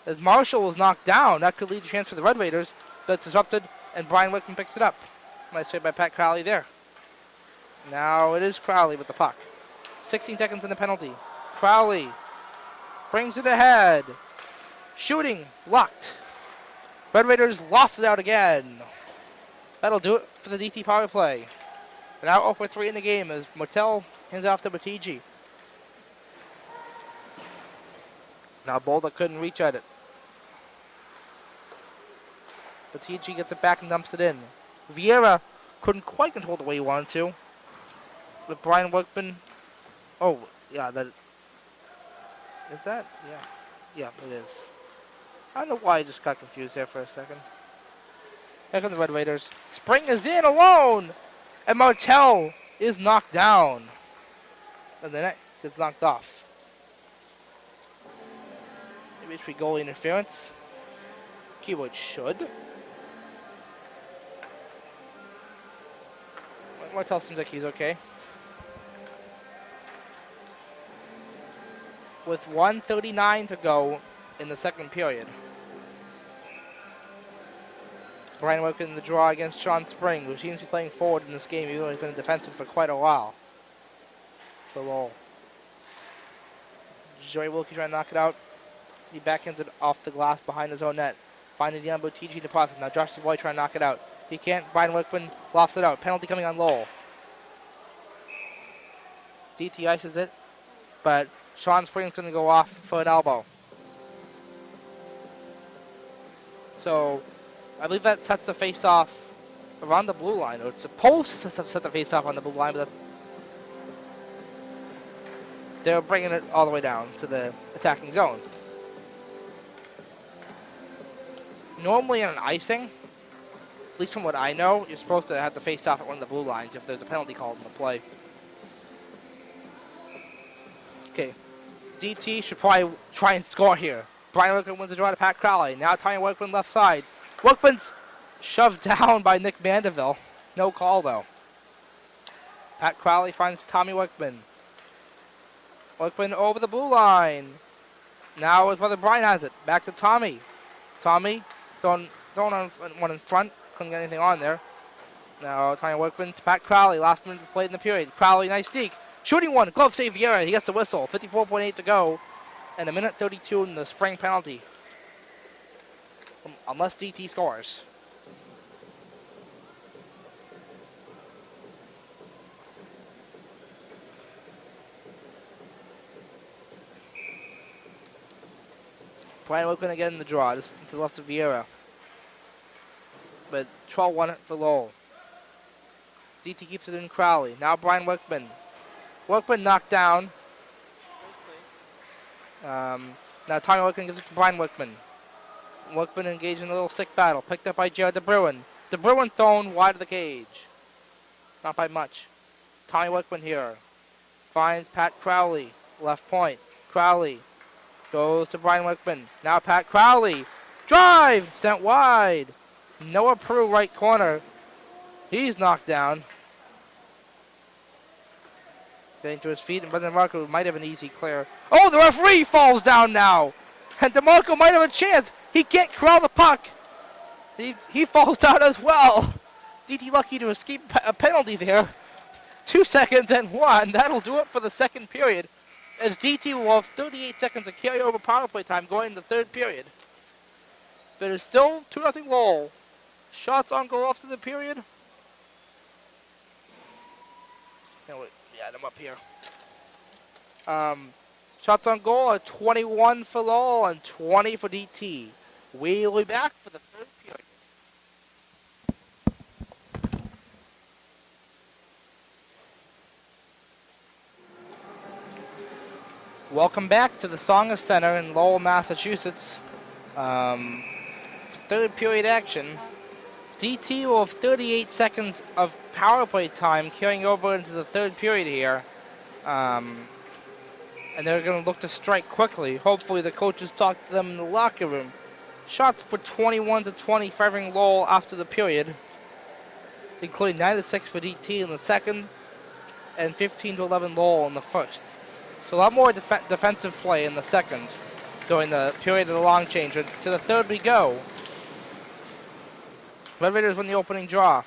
As Marshall was knocked down, that could lead to a chance for the Red Raiders. That's disrupted, and Brian Wickman picks it up. Nice save by Pat Crowley there. Now it is Crowley with the puck. 16 seconds in the penalty. Crowley brings it ahead. Shooting blocked. Red Raiders lost it out again. That'll do it for the DT power play. They're now 0 for 3 in the game as Martell hands off to Batiji. Now Boulder couldn't reach at it. Batiji gets it back and dumps it in. Vieira couldn't quite control the way he wanted to. With Brian Wickman. Oh, yeah, that. Is that? Yeah. Yeah, it is. I don't know why I just got confused there for a second. Here come the Red Raiders. Spring is in alone! And Martell is knocked down. And the net gets knocked off. Maybe it should be goalie interference. Keyword should. Martell seems like he's okay. With 1:39 to go in the second period. Brian Wickman in the draw against Sean Spring, who seems to be playing forward in this game, even though he's been defensive for quite a while. For Lowell. Joey Wilkie trying to knock it out. He backhands it off the glass behind his own net. Finding Dion Botigi in the process. Now Josh Savoy trying to knock it out. He can't. Brian Wickman lofts it out. Penalty coming on Lowell. DT ices it, but Sean Spring's going to go off for an elbow. So, I believe that sets the face-off around the blue line, or it's supposed to set the face-off on the blue line, but they're bringing it all the way down to the attacking zone. Normally in an icing, at least from what I know, you're supposed to have the face-off at one of the blue lines if there's a penalty called in the play. Okay, DT should probably try and score here. Brian Wickman wins the draw to Pat Crowley. Now Tommy Wickman left side. Wickman's shoved down by Nick Mandeville. No call, though. Pat Crowley finds Tommy Wickman. Wickman over the blue line. Now his brother Brian has it. Back to Tommy. Tommy thrown on one in front. Couldn't get anything on there. Now Tommy Wickman to Pat Crowley. Last minute to play in the period. Crowley, nice deke. Shooting one. Glove save Vieira. He gets the whistle. 54.8 to go. And 1:32 in the Spring penalty. Unless DT scores. Brian Workman again in the draw. This to the left of Vieira. But 12-1 for Lowell. DT keeps it in Crowley. Now Brian Workman. Workman knocked down. Now Tommy Workman gives it to Brian Workman. Workman engaged in a little stick battle. Picked up by Jared DeBruin. DeBruin thrown wide of the cage. Not by much. Tommy Workman here. Finds Pat Crowley. Left point. Crowley goes to Brian Workman. Now Pat Crowley. Drive! Sent wide. Noah Prue right corner. He's knocked down. Getting to his feet, and Brendan DeMarco might have an easy clear. Oh, the referee falls down now! And DeMarco might have a chance. He can't corral the puck. He falls down as well. DT lucky to escape a penalty there. 2 seconds and 1. That'll do it for the second period. As DT will have 38 seconds of carryover power play time going into the third period. But it's still 2-0 Lowell. Shots on goal after the period. Yeah, I'm up here. Shots on goal are 21 for Lowell and 20 for DT. We'll be back for the third period. Welcome back to the Songa Center in Lowell, Massachusetts. Third period action. DT will have 38 seconds of power play time carrying over into the third period here. And they're going to look to strike quickly. Hopefully the coaches talk to them in the locker room. Shots for 21-20 favoring Lowell after the period, including 9-6 for DT in the second and 15-11 Lowell in the first. So a lot more defensive play in the second during the period of the long change. To the third we go. Red Raiders win the opening draw.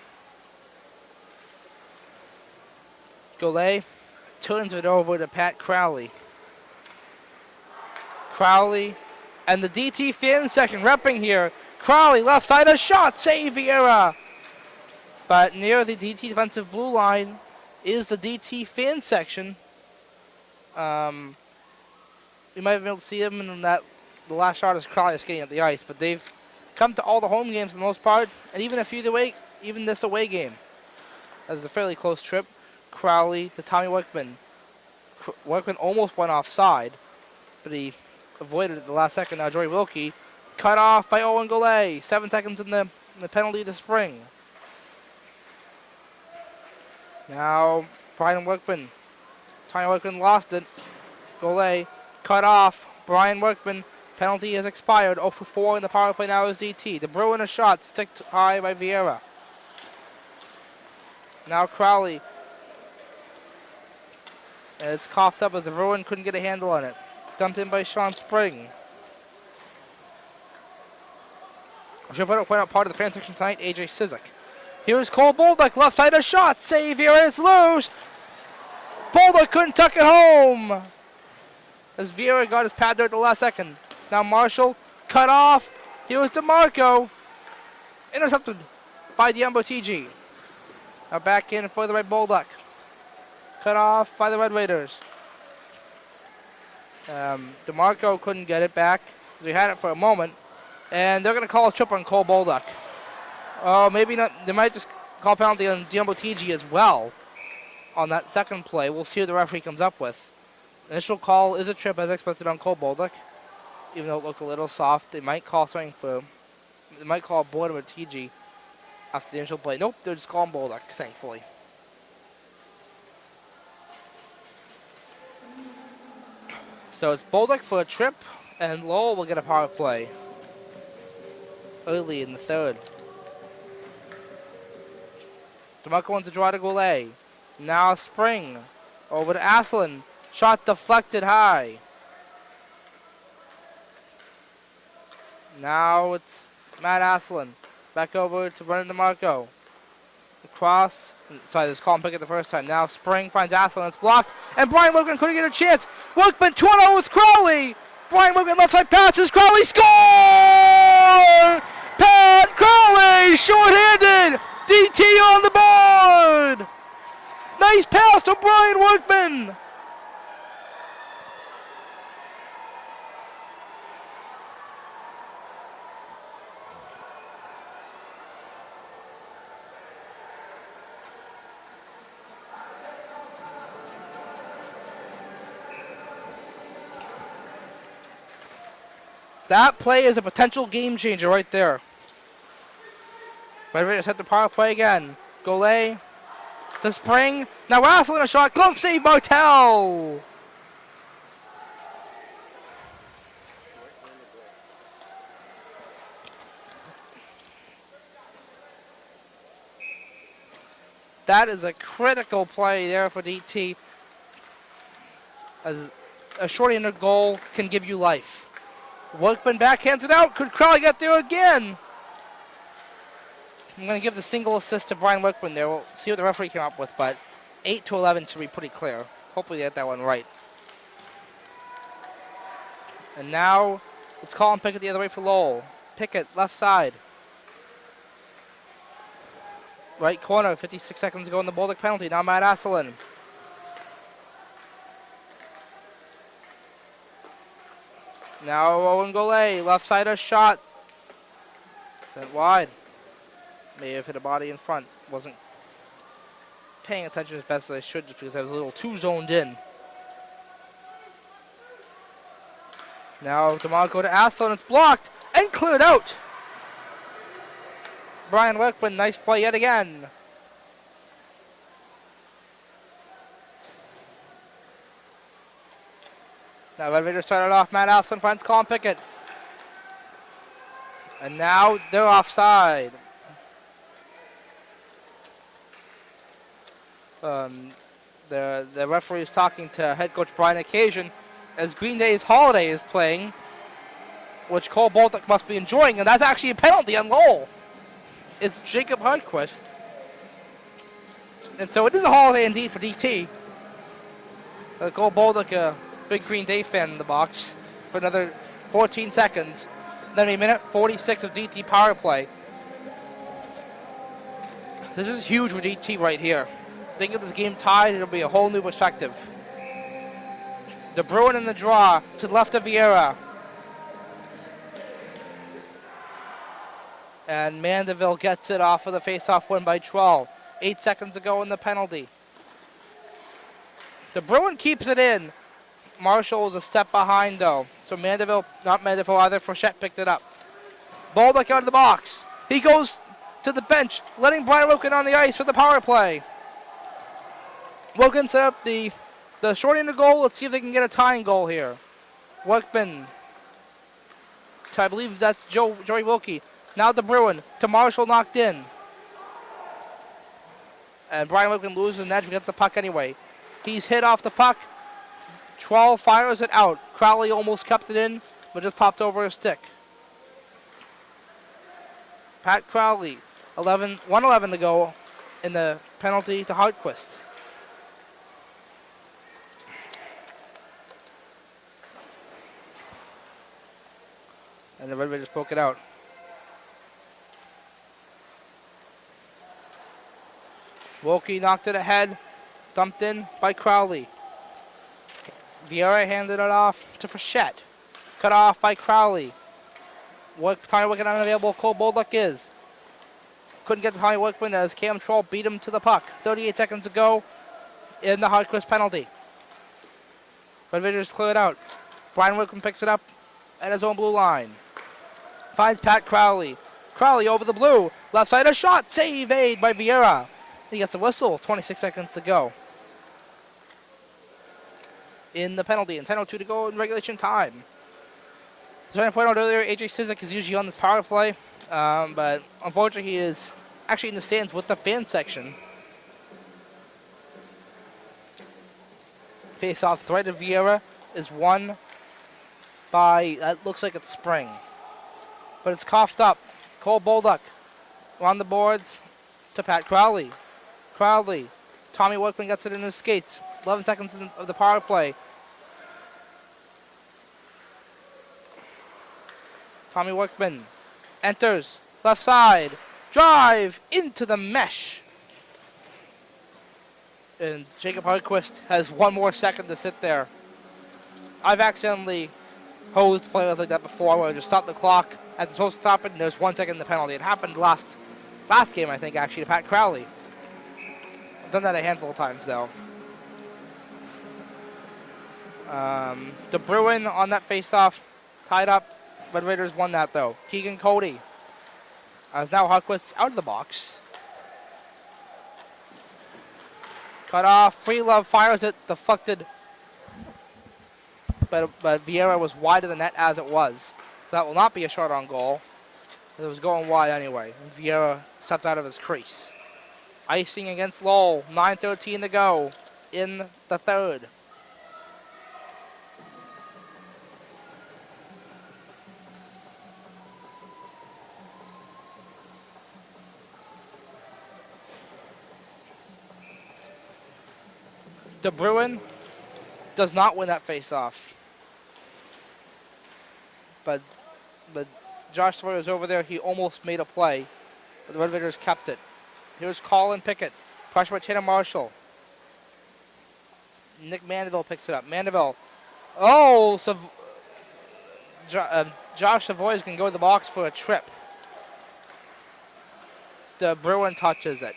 Goulet turns it over to Pat Crowley. Crowley and the DT fan section repping here. Crowley left side, a shot, save Vieira. But near the DT defensive blue line is the DT fan section. You might be able to see them in that. The last shot is Crowley skating at the ice, but they've come to all the home games for the most part, and even this away game. That was a fairly close trip. Crowley to Tommy Workman. Workman almost went offside, but he avoided it at the last second. Now Joey Wilkie cut off by Owen Goulet. 7 seconds in the penalty to Spring. Now Brian Workman. Tommy Workman lost it. Goulet cut off. Brian Workman. Penalty has expired. 0 for 4 in the power play now is DT. DeBruin a shot. Sticked high by Vieira. Now Crowley. And it's coughed up as DeBruin couldn't get a handle on it. Dumped in by Sean Spring. I should point out part of the fan section tonight, AJ Sizik. Here's Cole Bolduc, left side a shot. Save here, it's loose. Bolduc couldn't tuck it home. As Vieira got his pad there at the last second. Now Marshall, cut off. Here's DeMarco. Intercepted by Diembo TG. Now back in for the Red Bolduc. Cut off by the Red Raiders. DeMarco couldn't get it back. They had it for a moment. And they're going to call a trip on Cole Bolduc. Oh, maybe not. They might just call penalty on Diembo TG as well on that second play. We'll see what the referee comes up with. Initial call is a trip as expected on Cole Bolduc. Even though it looked a little soft, they might call something for. They might call a board with TG after the initial play. Nope, they're just calling Bolduc, thankfully. So it's Bolduc for a trip, and Lowell will get a power play early in the third. DeMarco wants to draw to Goulet. Now Spring over to Asselin. Shot deflected high. Now it's Matt Asselin. Back over to Brendan DeMarco. Across. Sorry, there's call and pick it the first time. Now Spring finds Asselin. It's blocked. And Brian Workman couldn't get a chance. Workman 2-0 with Crowley. Brian Workman left side passes. Crowley score! Pat Crowley short-handed. DT on the board. Nice pass to Brian Workman. That play is a potential game changer right there. Red Raiders hit the power play again. Golay to Spring. Now Russell in a shot. Glove save Martel. That is a critical play there for DT. As a short-handed goal can give you life. Workman backhands it out. Could Crowley get there again? I'm going to give the single assist to Brian Workman there. We'll see what the referee came up with, but 8-11 should be pretty clear. Hopefully they get that one right. And now it's Colin Pickett the other way for Lowell. Pickett, left side. Right corner, 56 seconds ago in the Bolduc penalty. Now Matt Asselin. Now Owen Golay, left side a shot. Sent wide. May have hit a body in front. Wasn't paying attention as best as I should just because I was a little too zoned in. Now DeMarco to Asselin. It's blocked and cleared out. Brian Workman, nice play yet again. Now Red Raiders started off. Matt Asselin finds Colin Pickett. And now they're offside. The referee is talking to head coach Brian Occasion as Green Day's Holiday is playing, which Cole Bolduc must be enjoying, and that's actually a penalty on Lowell. It's Jacob Hardquist. And so it is a holiday indeed for DT. Cole Bolduc, a big Green Day fan in the box for another 14 seconds. Then a minute 46 of DT power play. This is huge for DT right here. Think of this game tied, it'll be a whole new perspective. De Bruin in the draw to the left of Vieira. And Mandeville gets it off of the face-off win by 12. 8 seconds ago in the penalty. De Bruin keeps it in. Marshall is a step behind, though. So Mandeville, not Mandeville either, Frechette picked it up. Bolduc out of the box. He goes to the bench, letting Brian Wilkin on the ice for the power play. Wilkin set up the short end of goal. Let's see if they can get a tying goal here. Workman. I believe that's Joey Wilkie. Now De Bruin to Marshall, knocked in. And Brian Wilkin loses an edge but gets the puck anyway. He's hit off the puck. 12 fires it out. Crowley almost kept it in, but just popped over his stick. Pat Crowley, 1:11 to go in the penalty to Hardquist. And the Red Raiders poke it out. Wilkie knocked it ahead, dumped in by Crowley. Vieira handed it off to Frechette. Cut off by Crowley. Tommy Workman unavailable, Cole Bolduc is. Couldn't get to Tommy Workman as Cam Troll beat him to the puck. 38 seconds to go in the Hardquist penalty. Red Raiders clear it out. Brian Workman picks it up at his own blue line. Finds Pat Crowley. Crowley over the blue. Left side a shot. Save made by Vieira. He gets a whistle. 26 seconds to go in the penalty, and 10:02 to go in regulation time. As I pointed out earlier, AJ Sizik is usually on this power play, but unfortunately he is actually in the stands with the fan section. Face off right of Vieira is won by, that looks like it's Spring, but it's coughed up. Cole Bolduc on the boards to Pat Crowley. Crowley, Tommy Workman gets it in his skates. 11 seconds of the power play. Tommy Workman enters left side. Drive into the mesh. And Jacob Hardquist has one more second to sit there. I've accidentally hosed players like that before where I just stop the clock at the supposed to stop it and there's 1 second in the penalty. It happened last game, I think, actually, to Pat Crowley. I've done that a handful of times, though. De Bruin on that face-off, tied up. Red Raiders won that though. Keegan Cody. As now Huckwitz out of the box. Cut off. Free Love fires it. Deflected. But Vieira was wide of the net as it was. So that will not be a shot on goal. It was going wide anyway. Vieira stepped out of his crease. Icing against Lowell. 9:13 to go in the third. De Bruin does not win that face-off. But Josh Sawyer was over there. He almost made a play. But the Red Raiders kept it. Here's Colin Pickett. Pressure by Tanner Marshall. Nick Mandeville picks it up. Mandeville. Oh, so Josh Savoy is going to go to the box for a trip. The Bruin touches it.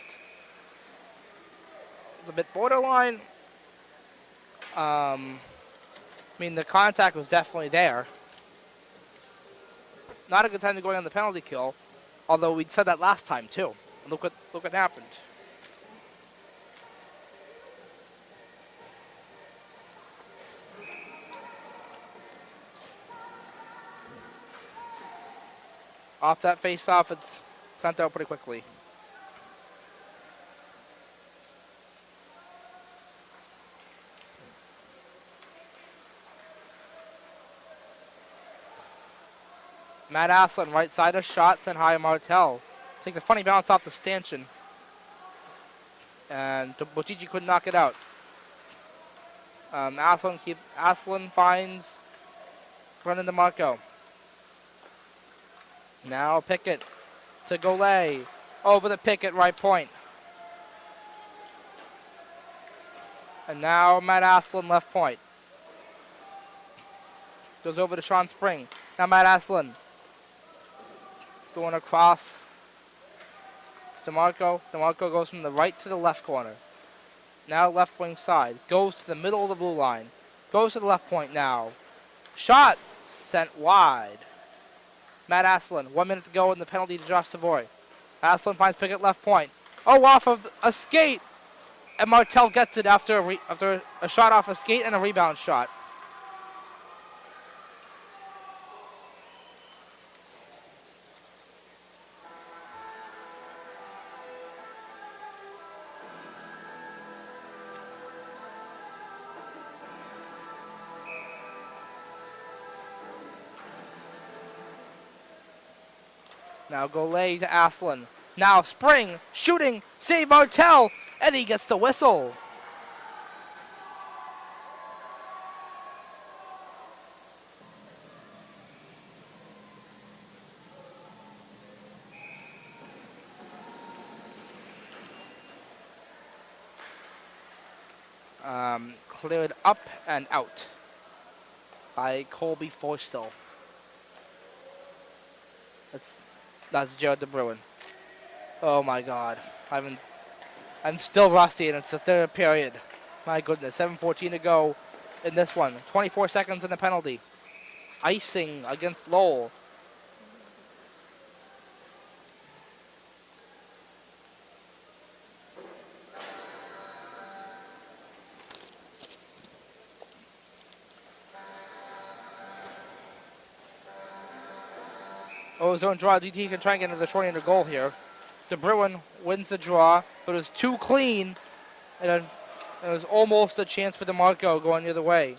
It's a bit borderline. I mean, the contact was definitely there. Not a good time to go on the penalty kill, although we said that last time too. And look what happened. Off that face-off, it's sent out pretty quickly. Matt Aslan, right side of shot, sent high Martel. Takes a funny bounce off the stanchion. And Botigi couldn't knock it out. Aslan finds Brendan DeMarco. Now Pickett to Golay. Over the Pickett right point. And now Matt Aslan left point. Goes over to Sean Spring. Now Matt Aslan. Throwing across to DeMarco. DeMarco goes from the right to the left corner. Now left wing side. Goes to the middle of the blue line. Goes to the left point now. Shot sent wide. Matt Aslan. 1 minute to go in the penalty to Josh Savoy. Aslan finds Pickett left point. Oh, off of a skate. And Martel gets it after a shot off a skate and a rebound shot. Now Golay to Aslan. Now Spring, shooting, save Martel, and he gets the whistle. Cleared up and out by Colby Forstill. That's Jared De Bruin. Oh my God, I'm still rusty, and it's the third period. My goodness, 7:14 to go in this one. 24 seconds in the penalty. Icing against Lowell. Zone draw. DT can try and get into the short end of goal here. De Bruin wins the draw, but it was too clean, and it was almost a chance for DeMarco going the other way.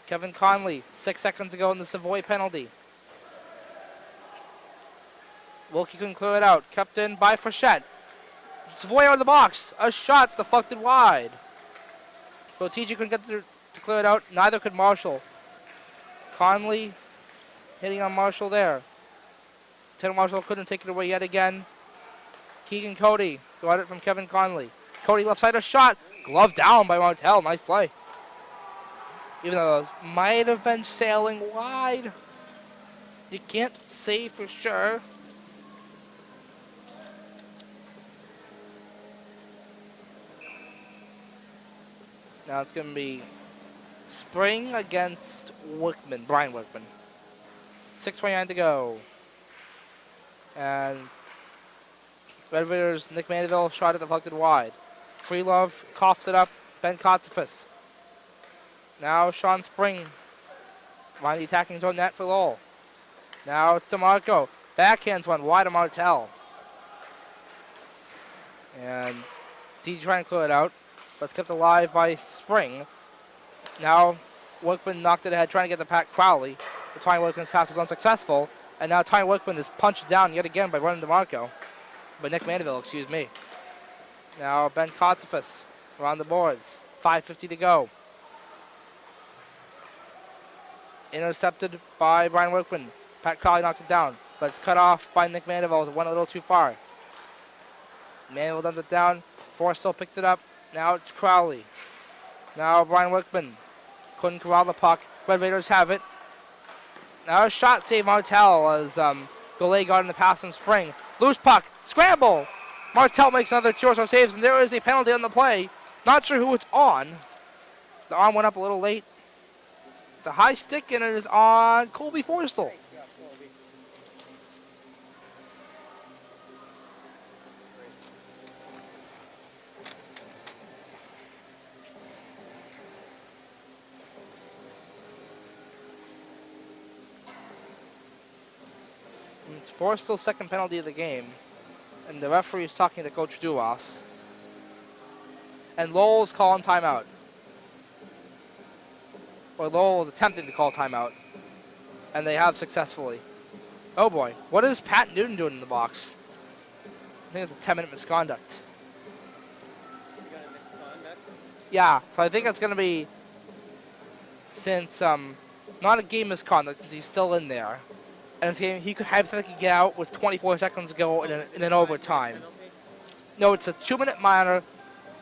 Kevin Conley, 6 seconds ago in the Savoy penalty. Wilkie couldn't clear it out. Kept in by Frechette. Savoy out of the box. A shot deflected wide. Botigi couldn't get to clear it out. Neither could Marshall. Conley hitting on Marshall there. Tanner Marshall couldn't take it away yet again. Keegan Cody got it from Kevin Conley. Cody left side, a shot. Glove down by Martel. Nice play. Even though those might have been sailing wide. You can't say for sure. Now it's going to be Spring against Brian Workman. 6:29 to go. And Red Raiders, Nick Mandeville shot it deflected wide. Free Love coughed it up. Ben Kotzefus. Now Sean Spring. Behind the attacking zone net for Lowell. Now it's DeMarco. Backhands one wide of Martell. And DJ trying to clear it out. But it's kept alive by Spring. Now Workman knocked it ahead trying to get the Pat Crowley. But Tiny Workman's pass was unsuccessful. And now Tiny Workman is punched down yet again by running DeMarco. But Nick Mandeville, excuse me. Now Ben Kotzefus around the boards. 5:50 to go. Intercepted by Brian Workman. Pat Crowley knocked it down, but it's cut off by Nick Mandeville. It went a little too far. Mandeville dumped it down. Forrestal picked it up. Now it's Crowley. Now Brian Workman couldn't corral the puck. Red Raiders have it. Now a shot save Martell as Goulet got in the pass from Spring. Loose puck. Scramble. Martell makes another 2 or so saves, and there is a penalty on the play. Not sure who it's on. The arm went up a little late. It's a high stick, and it is on Colby Forrestal. It's Forrestal's second penalty of the game. And the referee is talking to Coach Duas. And Lowell's calling timeout. Or Lowell is attempting to call timeout. And they have successfully. Oh boy, what is Pat Newton doing in the box? I think it's a 10-minute misconduct. He's got a misconduct? Yeah, so I think it's going to be, since, not a game misconduct, since he's still in there. And he could hypothetically get out with 24 seconds to go in an overtime. No, it's a 2-minute minor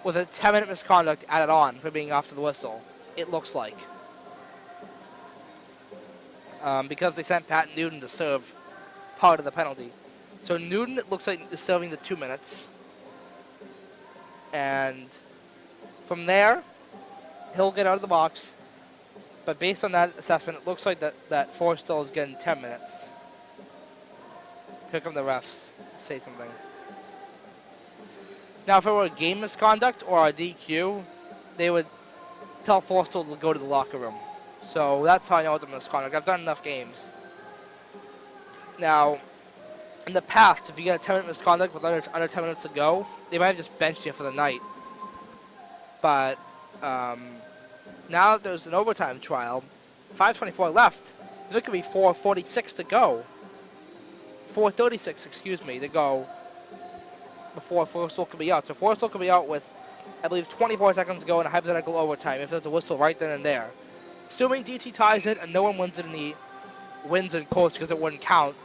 with a 10-minute misconduct added on for being after the whistle. It looks like. Because they sent Pat Newton to serve part of the penalty. So Newton, it looks like, is serving the 2 minutes. And from there, he'll get out of the box. But based on that assessment, it looks like that Forrestal is getting 10 minutes. Here come the refs. Say something. Now, if it were a game misconduct or a DQ, they would tell Forrestal to go to the locker room. So that's how I know it's a misconduct. I've done enough games. Now, in the past, if you get a 10-minute misconduct with under 10 minutes to go, they might have just benched you for the night. But now that there's an overtime trial, 5:24 left. There could be 4:46 to go. 4:36, excuse me, to go before Forrestal could be out. So Forrestal could be out with, I believe, 24 seconds to go in a hypothetical overtime if there's a whistle right then and there. Assuming DT ties it and no one wins it in the wins in quotes because it wouldn't count.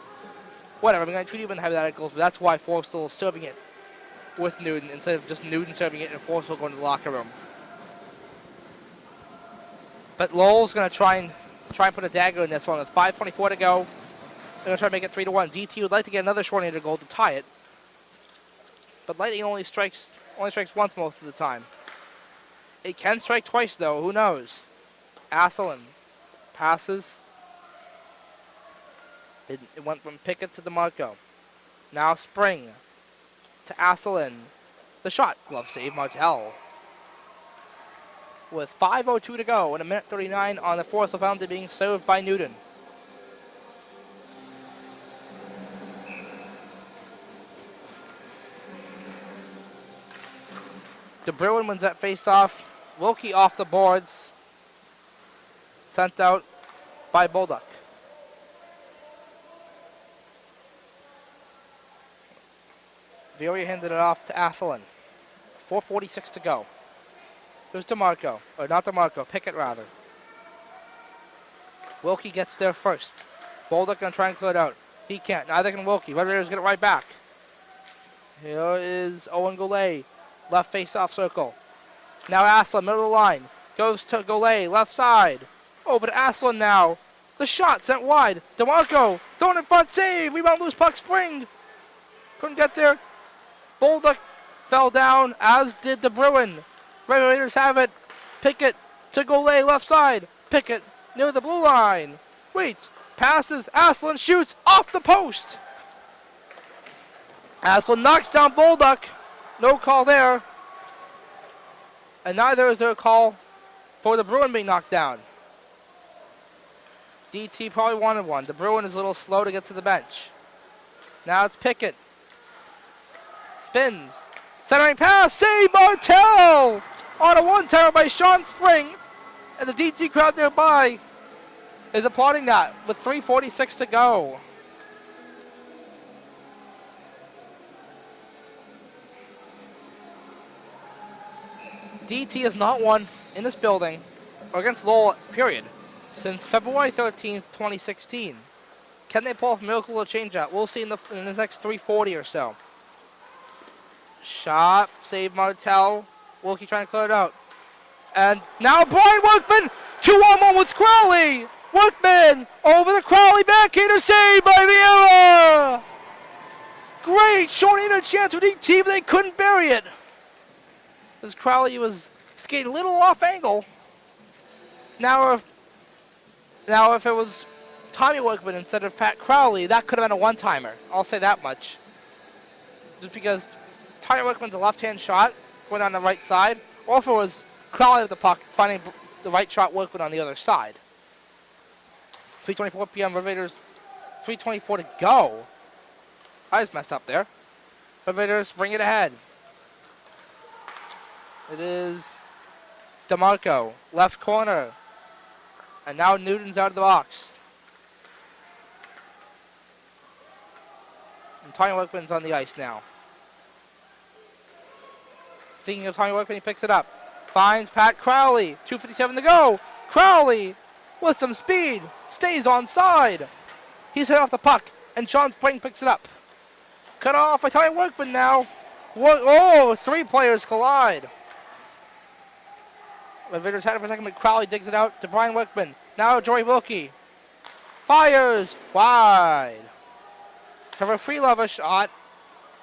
Whatever, I'm going to treat it in hypotheticals, but that's why Forrestal is serving it with Newton instead of just Newton serving it and Forrestal going to the locker room. But Lowell's going to try and put a dagger in this one with 5:24 to go. They're going to try to make it 3-1. DT would like to get another short-handed goal to tie it. But Lightning only strikes once most of the time. It can strike twice, though. Who knows? Asselin passes. It went from Pickett to DeMarco. Now Spring to Asselin. The shot. Glove save, Martell. With 5:02 to go and a minute 39 on the Forrestal penalty being served by Newton. DeBruin wins that face-off. Wilkie off the boards. Sent out by Bolduc. Vieri handed it off to Asselin. 4:46 to go. Here's DeMarco. Or not DeMarco, Pickett rather. Wilkie gets there first. Bolduc gonna try and clear it out. He can't. Neither can Wilkie. Red Raiders get it right back. Here is Owen Goulet. Left face-off circle. Now Asselin, middle of the line. Goes to Goulet, left side. Over to Asselin now. The shot sent wide. DeMarco, thrown in front, save. Rebound, loose puck, Spring. Couldn't get there. Bolduc fell down, as did DeBruin. Red Raiders have it. Pickett to Golay left side. Pickett near the blue line. Wait. Passes. Aslan shoots off the post. Aslan knocks down Bolduc. No call there. And neither is there a call for the Bruin being knocked down. DT probably wanted one. The Bruin is a little slow to get to the bench. Now it's Pickett. Spins. Centering pass. Save Martell! On a one-timer by Sean Spring. And the DT crowd nearby is applauding that with 3:46 to go. DT has not won in this building or against Lowell, period, since February 13th, 2016. Can they pull off a miracle to change that? We'll see in the next 3:40 or so. Shot, save Martell. Wilkie trying to clear it out. And now Brian Workman, 2-on-1 with Crowley. Workman over the Crowley backhander, save by Vieira. Great, showing a chance for DT, but they couldn't bury it. As Crowley was skating a little off angle. Now if it was Tommy Workman instead of Pat Crowley, that could have been a one-timer. I'll say that much. Just because Tommy Workman's a left-hand shot going on the right side, or if it was Crowley with the puck finding the right shot Workman on the other side. 3:24 p.m. Red Raiders, 3:24 to go. I just messed up there. Red Raiders bring it ahead. It is DeMarco, left corner. And now Newton's out of the box. And Tommy Workman's on the ice now. Speaking of Tommy Workman, he picks it up. Finds Pat Crowley. 2:57 to go. Crowley with some speed. Stays on side. He's hit off the puck. And Sean Spring picks it up. Cut off by Tommy Workman now. Oh, three players collide. The Raiders had it for a second, but Crowley digs it out to Brian Workman. Now Joey Wilkie. Fires wide. Trevor Freelove a shot.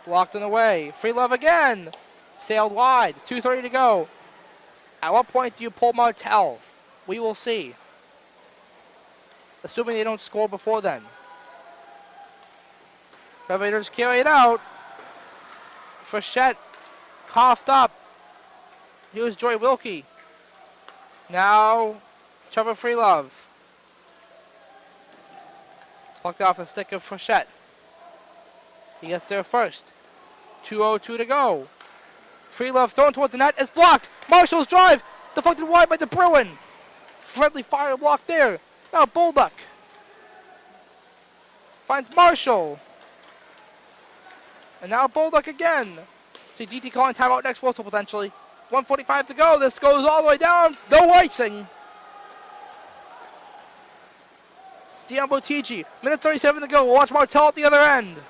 Blocked in the way. Freelove again. Sailed wide. 2:30 to go. At what point do you pull Martell? We will see. Assuming they don't score before then. The Raiders carry it out. Frechette coughed up. Here's Joey Wilkie. Now, Trevor Freelove. Plucked off the stick of Frechette. He gets there first. 2:02 to go. Freelove thrown towards the net. It's blocked. Marshall's drive. Deflected wide by the Bruin. Friendly fire block there. Now Bolduc. Finds Marshall. And now Bolduc again. See DT calling timeout next whistle potentially. 1:45 to go. This goes all the way down. No icing. Dion Botigi. Minute 37 to go. We'll watch Martell at the other end.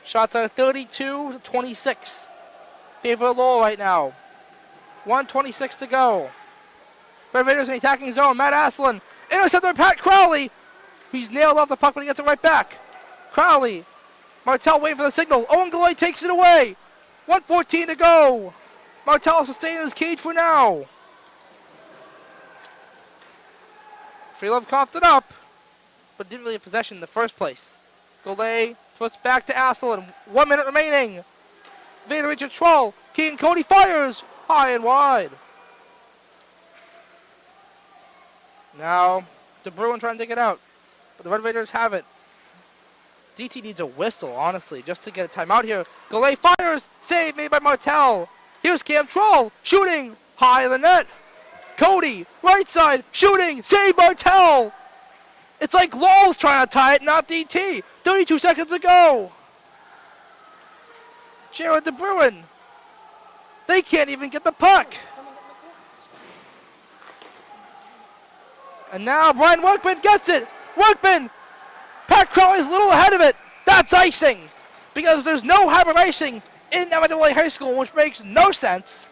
Shots are 32-26. Favor Lowell right now. 1:26 to go. Red Raiders in the attacking zone. Matt Aslan. Intercepted by Pat Crowley. He's nailed off the puck, but he gets it right back. Crowley. Martell waiting for the signal. Owen Galoy takes it away. 1:14 to go. Martell sustaining his cage for now. Freelove coughed it up, but didn't really have possession in the first place. Galoy flips back to Aslan. 1 minute remaining. Vader Richard Troll. Keegan Cody fires. High and wide. Now, the Bruin trying to dig it out. But the Red Raiders have it. DT needs a whistle, honestly, just to get a timeout here. Galoy fires. Save made by Martell. Here's Cam Troll. Shooting. High in the net. Cody. Right side. Shooting. Save Martell. It's like Lowell's trying to tie it, not DT. 32 seconds to go. Jared the Bruin. They can't even get the puck. And now Brian Workman gets it. Workman. Pat Crowley's a little ahead of it. That's icing. Because there's no hybrid icing in MIAA High School, which makes no sense.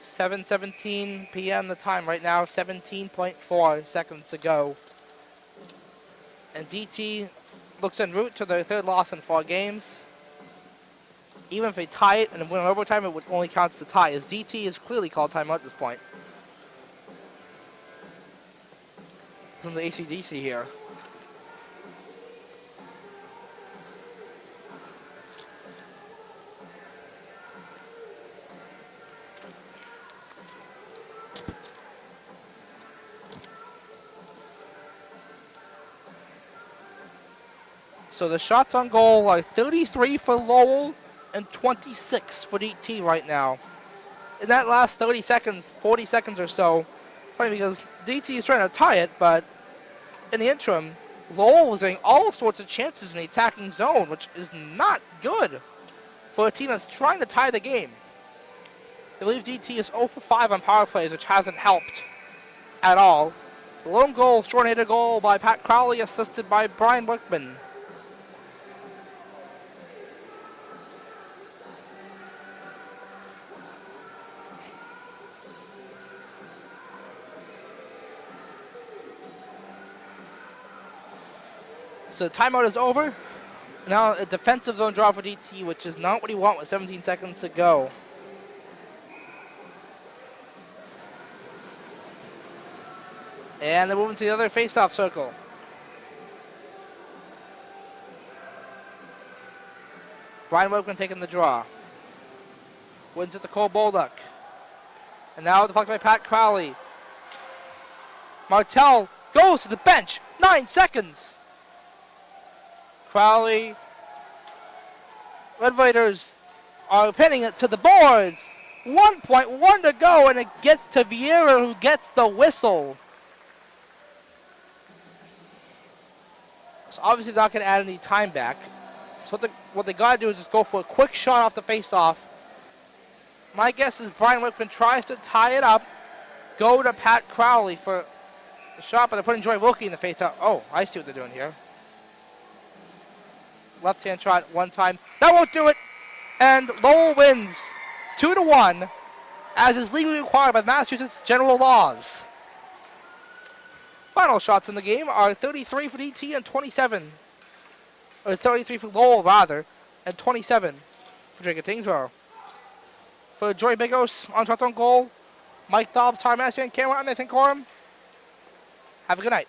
7:17 p.m. the time right now, 17.4 seconds to go. And DT looks en route to their third loss in 4 games. Even if they tie it and win in overtime, it would only count as a tie, as DT is clearly called timeout at this point. Some of the AC/DC here. So the shots on goal are 33 for Lowell and 26 for DT right now. In that last 30 seconds, 40 seconds or so, funny because DT is trying to tie it, but in the interim, Lowell was getting all sorts of chances in the attacking zone, which is not good for a team that's trying to tie the game. I believe DT is 0 for 5 on power plays, which hasn't helped at all. The lone goal, short-handed goal by Pat Crowley, assisted by Brian Workman. So the timeout is over. Now a defensive zone draw for DT, which is not what you want with 17 seconds to go. And they're moving to the other face-off circle. Brian Workman taking the draw. Wins it to Cole Bolduck. And now deflected by Pat Crowley. Martell goes to the bench. 9 seconds. Crowley. Red Raiders are pinning it to the boards. 1.1 to go, and it gets to Vieira, who gets the whistle. So obviously not going to add any time back. So what they got to do is just go for a quick shot off the face-off. My guess is Brian Workman tries to tie it up, go to Pat Crowley for the shot, but they're putting Joy Wilkie in the face-off. Oh, I see what they're doing here. Left-hand shot one time. That won't do it. And Lowell wins 2-1, as is legally required by Massachusetts general laws. Final shots in the game are 33 for DT and 27. Or 33 for Lowell, rather, and 27 for Dracut-Tyngsboro. For Joy Bigos on shots on goal, Mike Dobbs, Tar Massey, and camera, I'm Nathan Corum. Have a good night.